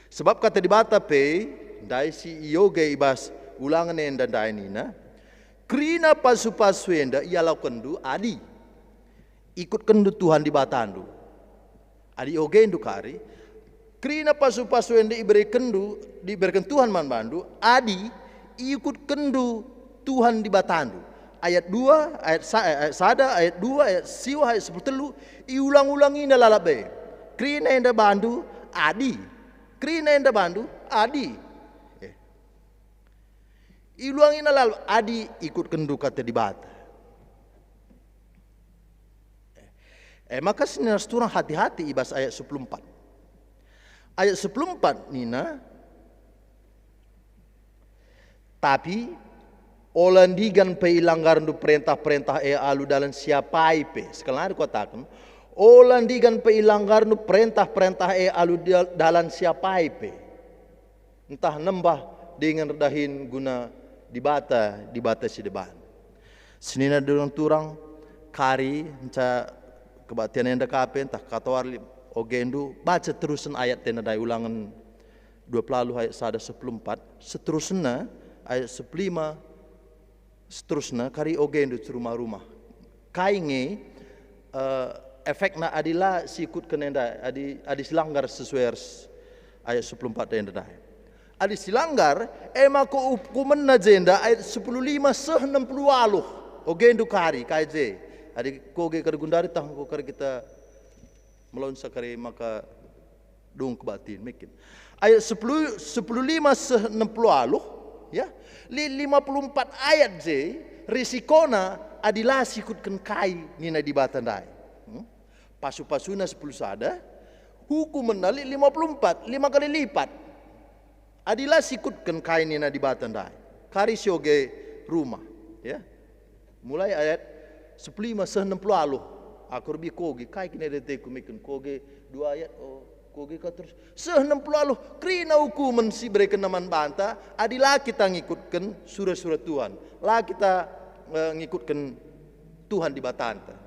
Sebab kata di bata pe, dai si yoga ibas ulangan yang dan nina. Krina pasu-pasu enda ialah kendu adi ikut kendu Tuhan di batandu adi ogendu kari krina pasu-pasu enda diberikan Tuhan man bandu adi ikut kendu Tuhan di batandu ayat 2 ayat sada ayat 2 ayat siwa ayat 10 iulang-ulangi na lalabe krina enda bandu adi krina enda bandu adi iluangin lalu adi ikut kendu kata di bata. Maka sinas turang hati-hati ibas ayat 14. Ayat 14 nina Tapi olandigan pe ilanggaran du perintah-perintah alu dalam siapai pe. Sekali lagi katakan, olandigan pe ilanggaran du perintah-perintah alu dalam siapai pe. Entah nembah dengan redahin guna dibata si depan. Senina dorang turang kari enca kebatian yang dekape entah katawar ogendu baca terusan ayat tena dai ulangan 20 ayat 114 seterusnya ayat 15 seterusnya kari ogendu di rumah-rumah kainge efekna adila sikut kenenda adi silanggar sesuai ayat 14 yang dai adi silanggar emako hukuman najenda ayat 15 60 aluh ogendu kari kaije adi koge kergundari tah ko kar kita melawan sakari maka dung kebatin mungkin ayat 15 60 aluh ya 54 ayat je risikona adilah sikutkan kai nina di batandai pasu-pasuna 10 sada hukum menali 54 5 kali lipat adilah sikutkan kai nina di batandai kari sioge rumah ya mulai ayat 15 60 aluh aku lebih kogi kai kini dete kumikin kogi 2 ayat kogi ka terus 60 aluh krina hukuman si berikan naman banta adilah kita ngikutkan surah-surah Tuhan lah kita ngikutkan Tuhan di batanta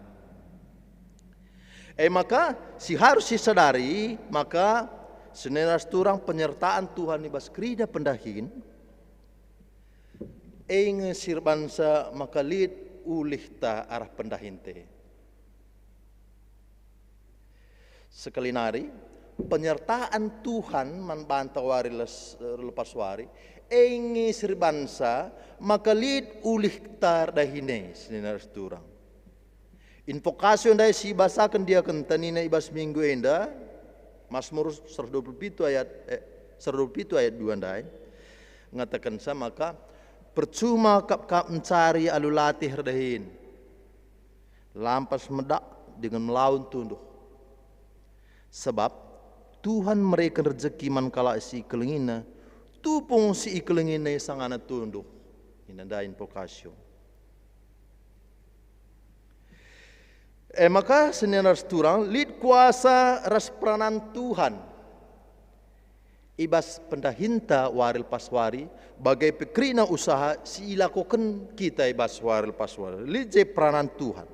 maka si harus disadari maka seneras turang penyertaan Tuhan di bas krida pendahin sirbansa maka lid ulih ta arah pendahin te sekali nari penyertaan Tuhan membantah wari lepas wari sirbansa maka lid ulih tar dahine seneras turang invokasi yang si basakan dia kentanina ibas minggu enda Mazmur 127 ayat 2 andai ngatakan sama maka percuma kap mencari alulatih redahin lampas medak dengan melawan tunduh sebab Tuhan mereka rezeki mankala si kelengina tupung si kelengina sangana tunduh ini ada invokasi maka seneras turang lid kuasa ras peranan Tuhan ibas pendahinta waril paswari bagai pekrina usaha si ilakokan kita ibas waril paswari lid je peranan Tuhan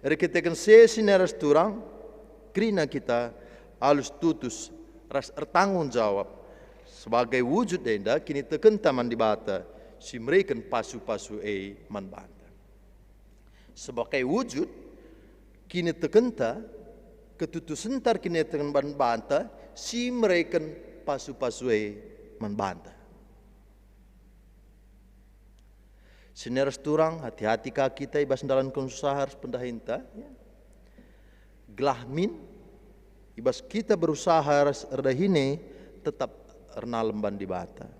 rekitekan seneras turang krina kita halus tutus ras ertanggung jawab sebagai wujud denda kini teken taman dibata si mereka pasu-pasu manbanta sebagai wujud kini tekenta ketutusentar kini tekan banta si mereka pasu-pasu membanta. Seneras turang hati-hati kaki kita ibas dalam konsusaha harus pendahinta. Ya. Gelahmin ibas kita berusaha harus erdahine tetap ernalem ban di bata.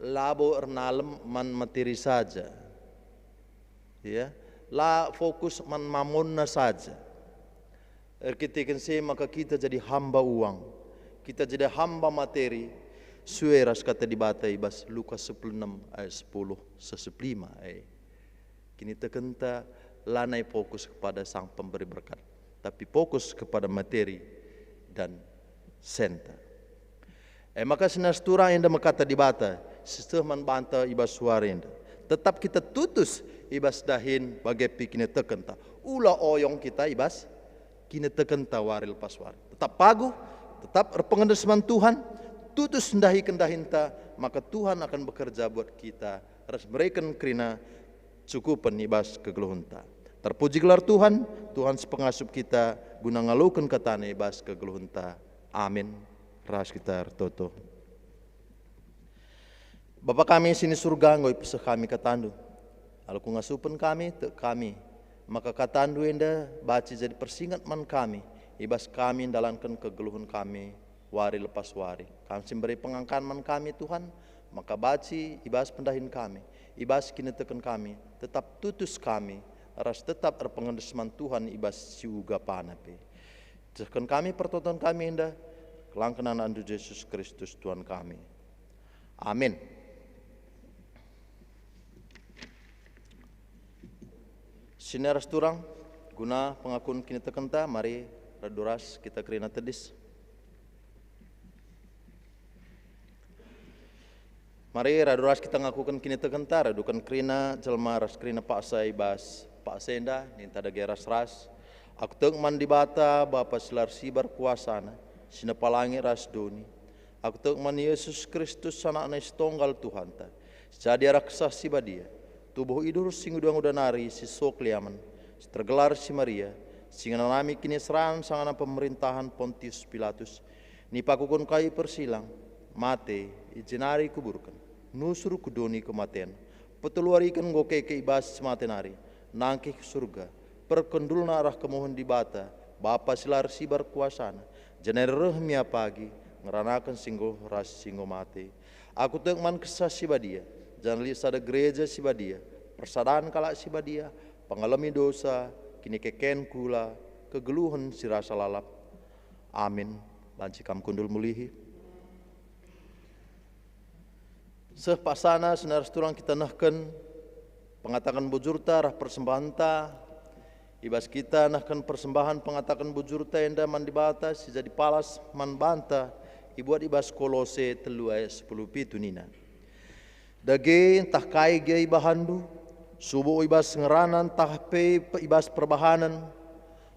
Labo ernalem man materi saja. Ya. La fokus man mamonna saja. Ketika maka kita jadi hamba uang, kita jadi hamba materi. Sueras kata di bata ibas Lukas 16 ayat 10 15. Kini tekenta lanai fokus kepada sang pemberi berkat, tapi fokus kepada materi dan senta. Maka senas turang yang kata di bata, sistem banta ibas suarenda. Tetap kita tutus ibas dahin bagai pikine tekenta. Ula oyong kita ibas kini tekenta waril paswar. Tetap pagu, tetap pengendesman Tuhan, tutus ndahi kendahinta, maka Tuhan akan bekerja buat kita. Harus berikan kerina cukupan ibas kegeluhunta. Terpuji gelar Tuhan, Tuhan sepengasup kita guna ngalukan katana ibas kegeluhunta. Amin. Ras kita toto. Bapa kami sini surga ngoi pesah kami katandu. Kalau ngasupan kami te kami, maka katandu enda baci jadi persingat man kami, ibas kami dalankan kegeluhan kami wari lepas wari. Kami semberi pengangkan man kami Tuhan, maka baci ibas pendahin kami, ibas kini tekan kami, tetap tutus kami, ras tetap erpengendesman Tuhan ibas siuga panape. Tekan kami pertonton kami enda, kelangkenan andu Yesus Kristus Tuhan kami. Amin. Sineras turang, guna pengakuan kini tekenta, mari raduras kita kerina tedis. Mari raduras kita ngakukan kini tekenta, radukan kerina jelma ras kerina paksa ibas pak senda ninta da geras ras. Aku tengman di bata Bapa silar sibar kuasana, sinapalangi ras doni. Aku tengman Yesus Kristus anakna setunggal Tuhan ta. Jadi raksa si badia. Tubuh idur sing udang udanari si sok liaman. Tergelar si Maria, sing nami kini seran sangana pemerintahan Pontius Pilatus. Ni pakukun kai persilang, mate ijenari kuburkan. Nusur kudoni kematian. Petuluarikan goke ke ibas sematenari. Nangkih ke surga. Perkendulna arah kemohon di bata. Bapa silar sibar kuasana. Jener rehmia pagi. Ngeranakan singgo ras singgo mate. Aku tengman kesah si badia. Jangan lihat sada gereja si badia. Persadaan kalak si badia. Pengalami dosa. Kini keken kula. Kegeluhan si rasa lalap. Amin. Lanci kam kundul mulihi. Sepasana senar turang kita nahkan. Pengatakan bujurta rah persembahan ta. Ibas kita nahkan persembahan pengatakan bujurta enda man dibata. Si jadi palas man banta. Ibuat ibas Kolose 3:10 nina. Dage entah kai ge ibahandu. Subuh ibas ngeranan tah pe ibas perbahanan.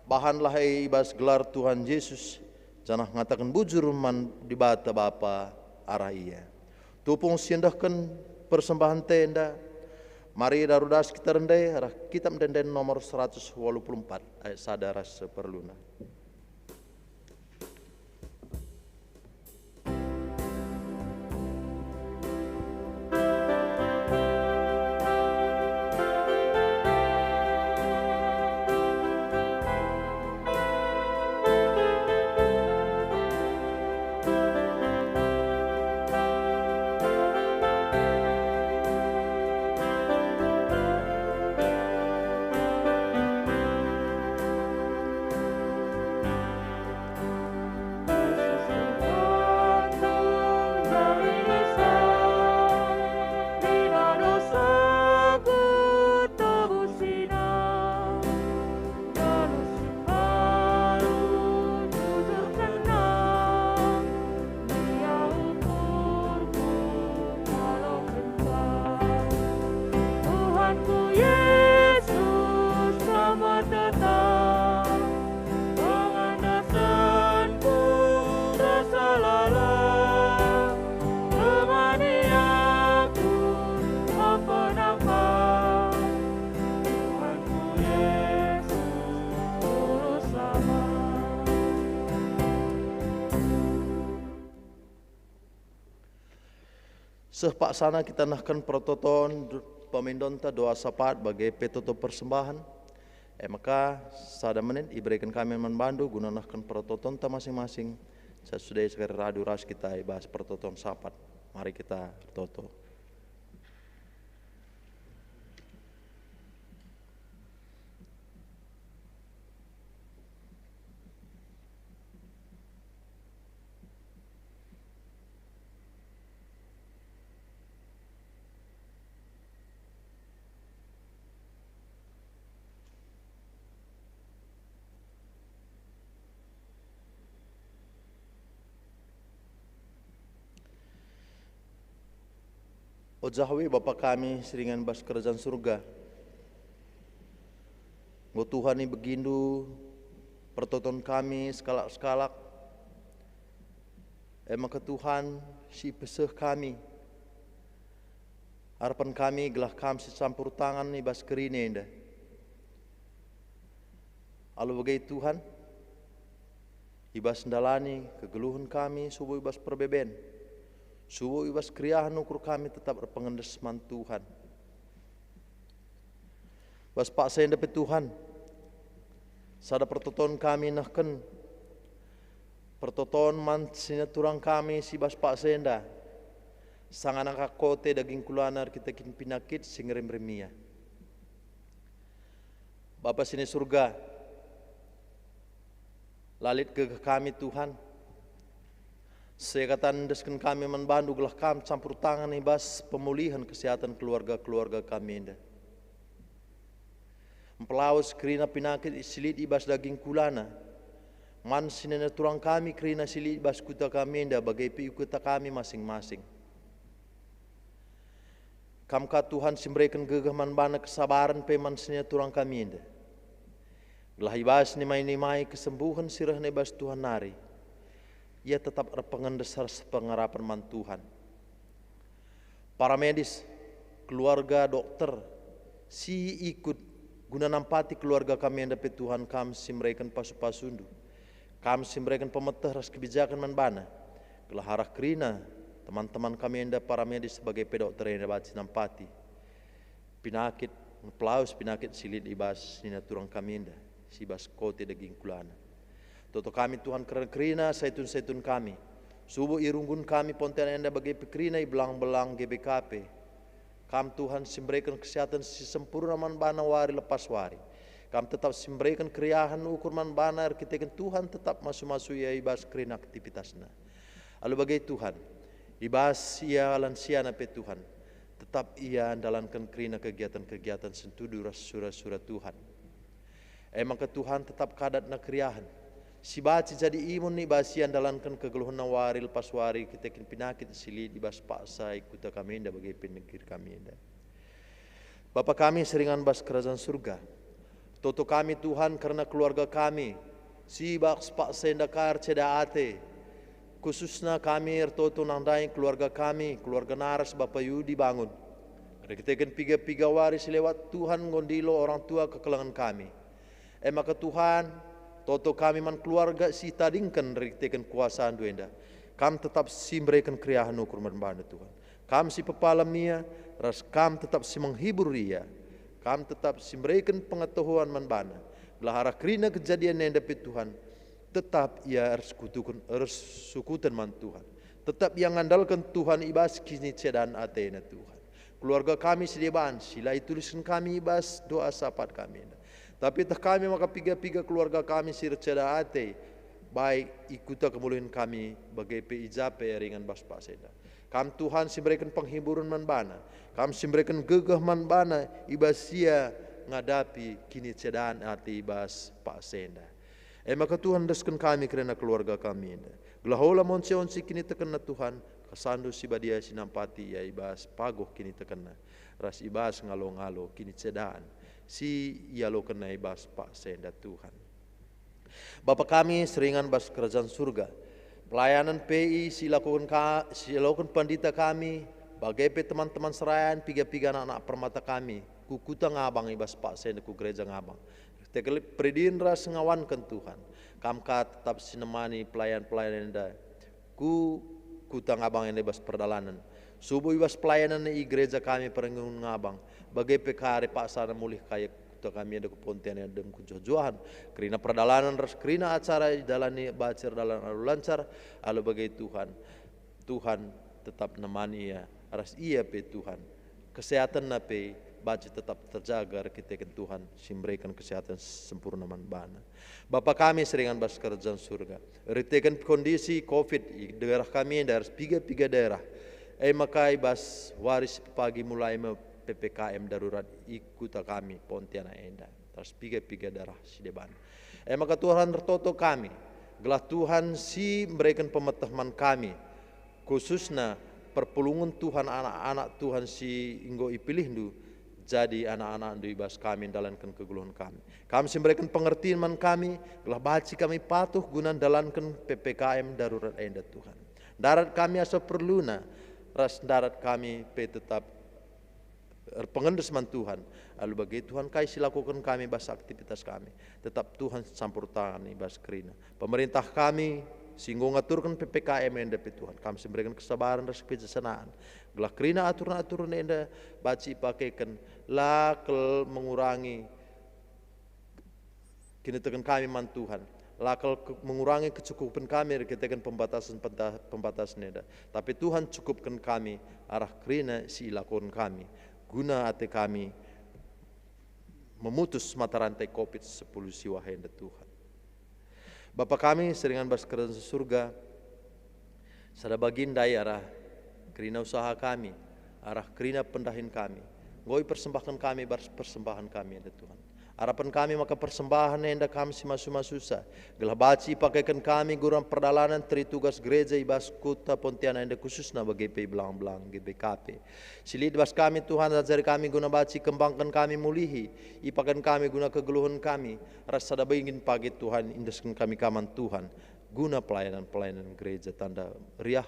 Bahan lahai ibas gelar Tuhan Yesus. Janah ngatakan bujur man dibata Bapa arah iya. Tupung siendahkan persembahan tenda. Mari darudas kita rendai arah kitab denden nomor 184 ayat sadara seperluna. Sepak sana kita nahkan prototon pemindonta doa sapat bagai petoto persembahan. Maka sada menit iberikan kami membantu guna nahkan prototon ta masing-masing. Saya sudah sekali radu ras kita bahas prototon sapat. Mari kita toto. O Jahwe Bapa kami seringan bas kerajaan surga. Ngo Tuhan ni begindu pertonton kami sekalak-sekalak. Maka Tuhan si peseh kami. Harapan kami gelah kami si campur tangan ni bas kerine indah. Alu bagai Tuhan. Ibas ndalani kegeluhan kami subuh ibas perbeben. Subuh ibas kriahan ukur kami tetap berpengendes man Tuhan. Bas pak saya dapat Tuhan. Sada pertoton kami nahken. Pertoton man sinaturang kami si bas pak senda. Sang anak kote daging kulanar kita kin pinakit sing rem-remia. Bapa sini surga. Lalit ke kami Tuhan. Saya katakan desken kami membantu gelah kami campur tangan ibas pemulihan kesehatan keluarga-keluarga kami indah. Mempelaus kerina pinakit silit ibas daging kulana. Man sinena turang kami kerina silit ibas kuta kami enda bagai pi kuta kami masing-masing. Kamka Tuhan simbrekan gegah man bana kesabaran pe man sinena turang kami enda. Gelah ibas nimai kesembuhan sirah nebas Tuhan nari. Ia tetap pengendesar pengarapan man Tuhan. Para medis, keluarga dokter, si ikut guna nampati keluarga kami yang dapat Tuhan kami simbrekan pasu-pasundu. Kami simbrekan pemetah ras kebijakan man bana. Gelah harah kerina teman-teman kami yang para medis sebagai pedokter yang dapat nampati. Pinakit, pelaus pinakit silit ibas nina turang kami enda. Sibas kote daging kulana. Toto kami Tuhan kerina saitun-saitun kami. Subuh irunggun kami pontian enda bagi pekrina belang-belang GBKP. Kam Tuhan simbrekan kesehatan si sempurna man bana wari lepas wari. Kam tetap simbrekan keriahan ukur man bana arkitekan Tuhan tetap masuk-masuk ya ibas kerina aktivitasna. Lalu bagi Tuhan, ibas ia lansiana pe Tuhan. Tetap ia andalankan kerina kegiatan-kegiatan sentudu surah-surah Tuhan. Emang ke Tuhan tetap kadat na keriahan. Si baci jadi imun ni basian dalankan kegeluhan wari lepas wari kita kin pinakit silit di bas paksa ikuta kami inda bagi penegir kami inda. Bapa kami seringan bas kerajaan surga. Toto kami Tuhan karena keluarga kami si bas paksa inda kar ceda ate. Khususnya kami ertoto nandai keluarga kami, keluarga naras Bapa Yudi bangun. Kita kin piga-piga waris lewat Tuhan ngondilo orang tua kekelangan kami. Maka Tuhan toto kami man keluarga si tadingkan riktekan kuasaan duenda. Kam tetap simbrekan kriahan ukur man bana Tuhan. Kam si pepalam nia, ras kam tetap si menghibur ria. Kam tetap simbrekan pengetahuan man bana. Belahara kerina kejadian yang dapat Tuhan. Tetap ia harus sukutan man Tuhan. Tetap yang andalkan Tuhan ibas kini cedan atena Tuhan. Keluarga kami sedebaan, sila tuliskan kami ibas doa sapat kami. Tapi tak kami maka piga-piga keluarga kami sirceda ate baik ikuta kemuliaan kami bagai pijape ringan bas paseda. Kam Tuhan simbrekan penghiburan man bana. Kam simbrekan gegah man bana ibasia ngadapi kini cedaan ate ibas pasenda. Maka Tuhan deskan kami kerana keluarga kami. Gelahola monsi kini tekena Tuhan kasandu sibadia sinampati ya ibas pagoh kini tekena. Ras ibas ngalo-ngalo kini cedaan. Si yalo kena ibas pak senda Tuhan. Bapa kami seringan bas kerajaan surga. Pelayanan PI silakukan pandita kami. Bagai teman-teman serayan piga-piga anak-anak permata kami. Kukuta ngabang ibas pak senda ku gereja ngabang. Tekelip predin ras ngawankan Tuhan. Kamka tetap sinemani pelayan-pelayan enda. Kuta ngabang yang ibas perdalanan. Subuh ibas pelayanan di gereja kami perengun ngabang. Bagai pekare paksana mulih kaya kuta kami ada kepontian yang dem kujojohan. Kerina perdalanan ras kerina acara dalani bacer dalam alu lancar. Alu bagai Tuhan. Tuhan tetap nemani ya. Ras iya pe Tuhan. Kesehatan na pe baca tetap terjaga kita ke Tuhan simberikan kesehatan sempurna man bana. Bapa kami seringan bas kerajaan surga. Ritekan kondisi COVID di daerah kami dari piga daerah. Makai bas waris pagi mulai PPKM darurat ikuta kami Pontianak enda. Terus piga daerah sideban. Maka Tuhan tertoto kami. Gelah Tuhan si memberikan pemetahman kami. Khususnya perpulungan Tuhan anak-anak Tuhan si inggo ipilih du. Jadi anak-anak du ibas kami dalankan keguluhan kami. Kami memberikan pengertian man kami. Gelah baci kami patuh guna dalankan PPKM darurat enda Tuhan. Darat kami asa perluna. Ras darat kami pe tetap pengendes man Tuhan. Lalu bagi Tuhan kai silakukan kami bas aktivitas kami. Tetap Tuhan campur tangan bas kerina. Pemerintah kami singgung aturkan PPKM enda pe Tuhan. Kami memberikan kesabaran ras kebijaksanaan. Gelah kerina aturan-aturan enda baci pakaikan lakel mengurangi kini tekan kami man Tuhan. Lakal mengurangi kecukupan kami ketika pembatasan eda. Tapi Tuhan cukupkan kami arah kerina si lakukan kami. Guna ate kami memutus mata rantai COVID-10 siwa henda Tuhan. Bapa kami seringan bas kerajaan surga. Sada bagindai arah kerina usaha kami. Arah kerina pendahin kami. Ngoi persembahkan kami bas persembahan kami eda Tuhan. Harapan kami maka persembahan enda kami si masu-masusa. Gelah baci pakaikan kami gurang perdalanan teri tugas gereja ibas kota Pontianak enda khususna bagi belang-belang GBKP. Silid bas kami Tuhan ajari kami guna baci kembangkan kami mulihi. Ipakan kami guna kegeluhan kami. Rasa da ingin pagi Tuhan indaskan kami kaman Tuhan. Guna pelayanan-pelayanan gereja tanda riah.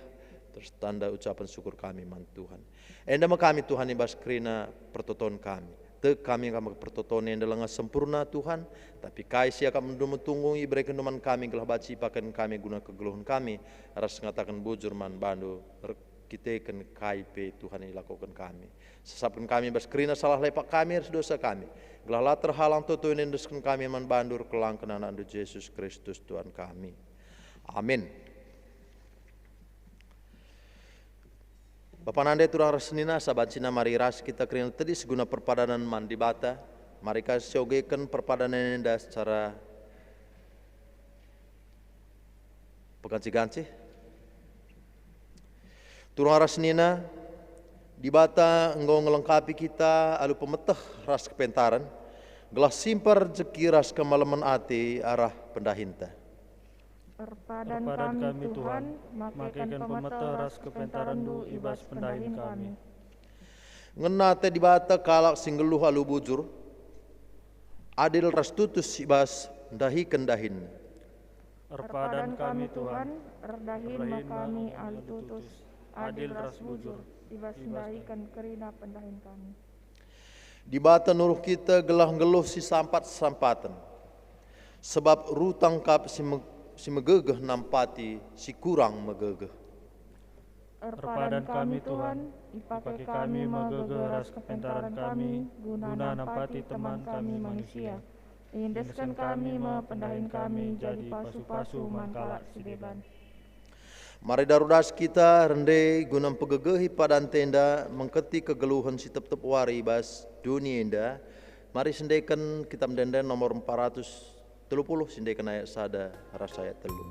Terus tanda ucapan syukur kami man Tuhan. Enda kami Tuhan ibas kerina pertoton kami. Kami akan pertoton yang dalam sempurna Tuhan, tapi kaisi akan menunggu iberikan teman kami gelah baci pakan kami guna kegeluhan kami, ras ngatakan bujur man bandu kita kan KIP Tuhan yang lakukan kami. Sesapkan kami baskrina salah lepak kami harus dosa kami. Gelah lah terhalang tutu yang induskan kami man bandur kelang kenaan Yesus Kristus Tuhan kami. Amin. Bapak nande turang resnina saban cina mari ras kita kerina tadi seguna perpadanan mandi bata. Mari kasih ogekan perpadanan enda secara peganci-ganci. Turang resnina di bata enggau ngelengkapi kita alu pemetah ras kepentaran. Gelah simpar jeki ras kemalaman ati arah pendahinta. Perpadan kami Tuhan, makaikan pemeta ras kepentaran du ibas pendahin kami. Ngena te di bata kalak singgeluh alu bujur, adil ras tutus ibas dahi kendahin. Perpadan kami Tuhan, erdahin kami alu tutus, adil ras bujur, ibas pendahikan kerina pendahin kami. Di bata nuruh kita gelah ngeluh si sampat-sampatan, sebab rutang kap si megegeh nampati si kurang megegeh. Perpadan kami Tuhan, ipakai kami megegeh ras kepentaran kami, guna nampati teman kami manusia. Indeskan kami pendahin kami jadi pasu-pasu mankalak si beban. Mari darudas kita rende gunam pegegehi padan tenda mengketi kegeluhan si tep-tep wari bas dunia indah. Mari sendekan kita mendenden nomor 430 sindekan ayat sada rasa ayat telu.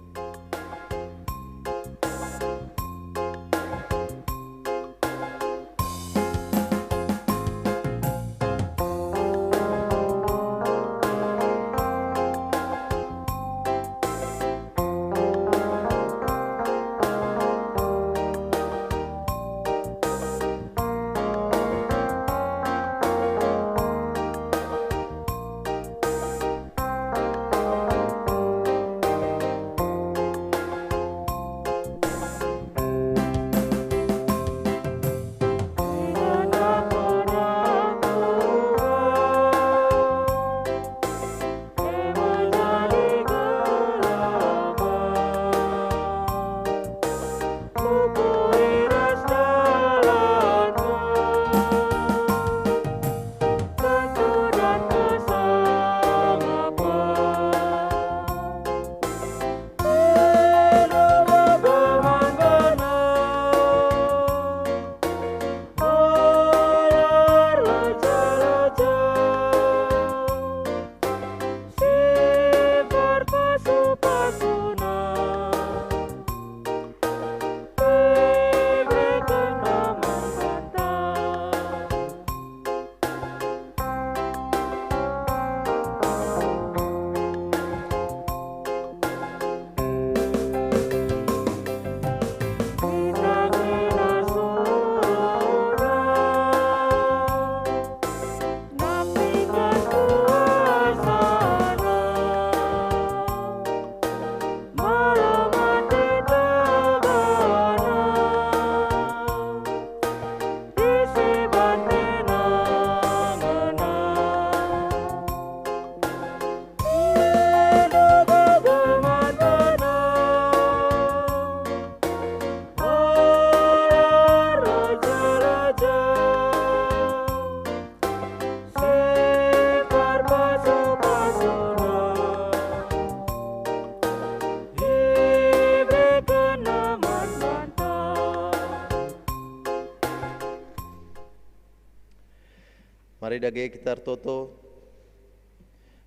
Mari dage kita toto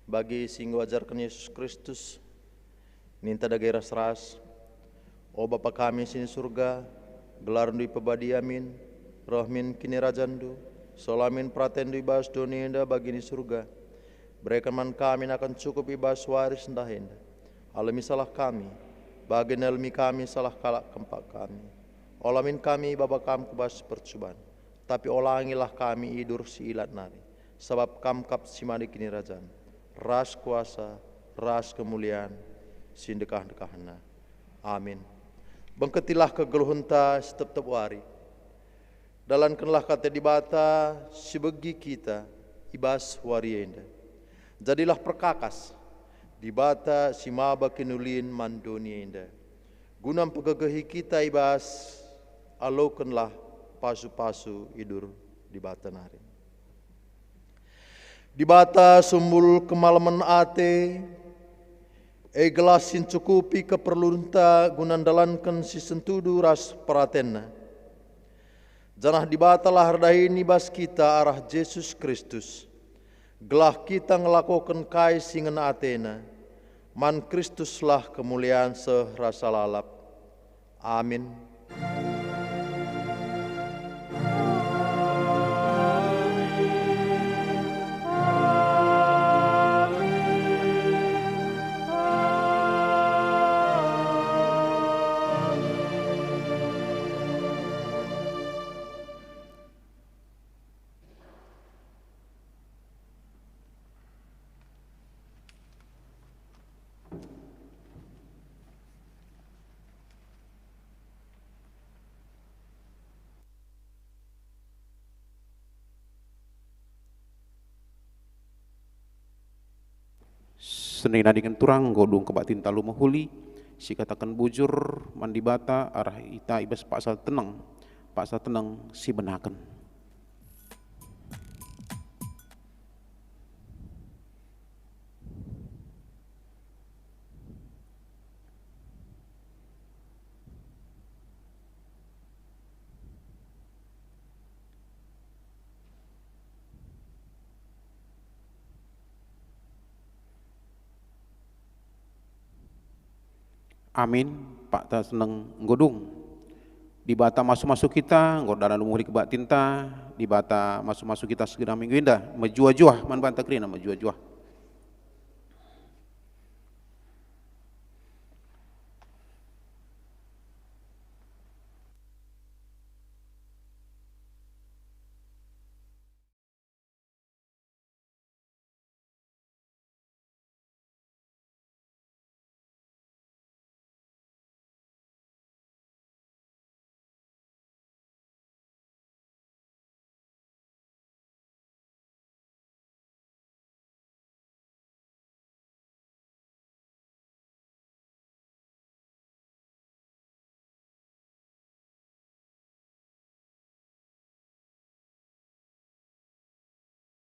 bagi sing wajarkan Yesus Kristus ninta dage ras-ras o Bapa kami sini surga gelar dui pebadi amin rohmin kini rajandu solamin praten dui bas doni enda bagi ni surga Berikan man kami akan cukup ibas waris ndahinda. Alami salah kami, bagian alami kami salah kalak kempak kami. Olamin kami baba kami kubas percobaan. Tapi olangilah kami idur si ilat nari. Sebab kam kap simadi kini rajam. Ras kuasa, ras kemuliaan, sindekah-dekahna. Amin. Bengketilah kegeluhunta setep-tep wari. Dalankanlah kata dibata sebegi kita ibas warienda. Jadilah perkakas dibata simaba kinulin mandonienda. Gunam pegegehi kita ibas alokanlah pasu-pasu idur dibata nari. Dibata sumbul kemalaman ate, gelasin cukupi keperlunta gunandalankan si sentudu ras peratenna. Janah dibatalah hardahin ibas kita arah Yesus Kristus. Gelah kita ngelakukan kai singan atena. Man Kristuslah kemuliaan serasa lalap. Amin. Senai nadingan turang godung kebatin talu mahuli, si katakan bujur mandibata arah ita ibas pasal tenang si benakan. Amin. Pak ta seneng godung. Di bata masuk-masuk kita, ngordana lumuri kebak tinta, di bata masuk-masuk kita segera minggu indah, menjua-juah, man banta krina menjua-juah.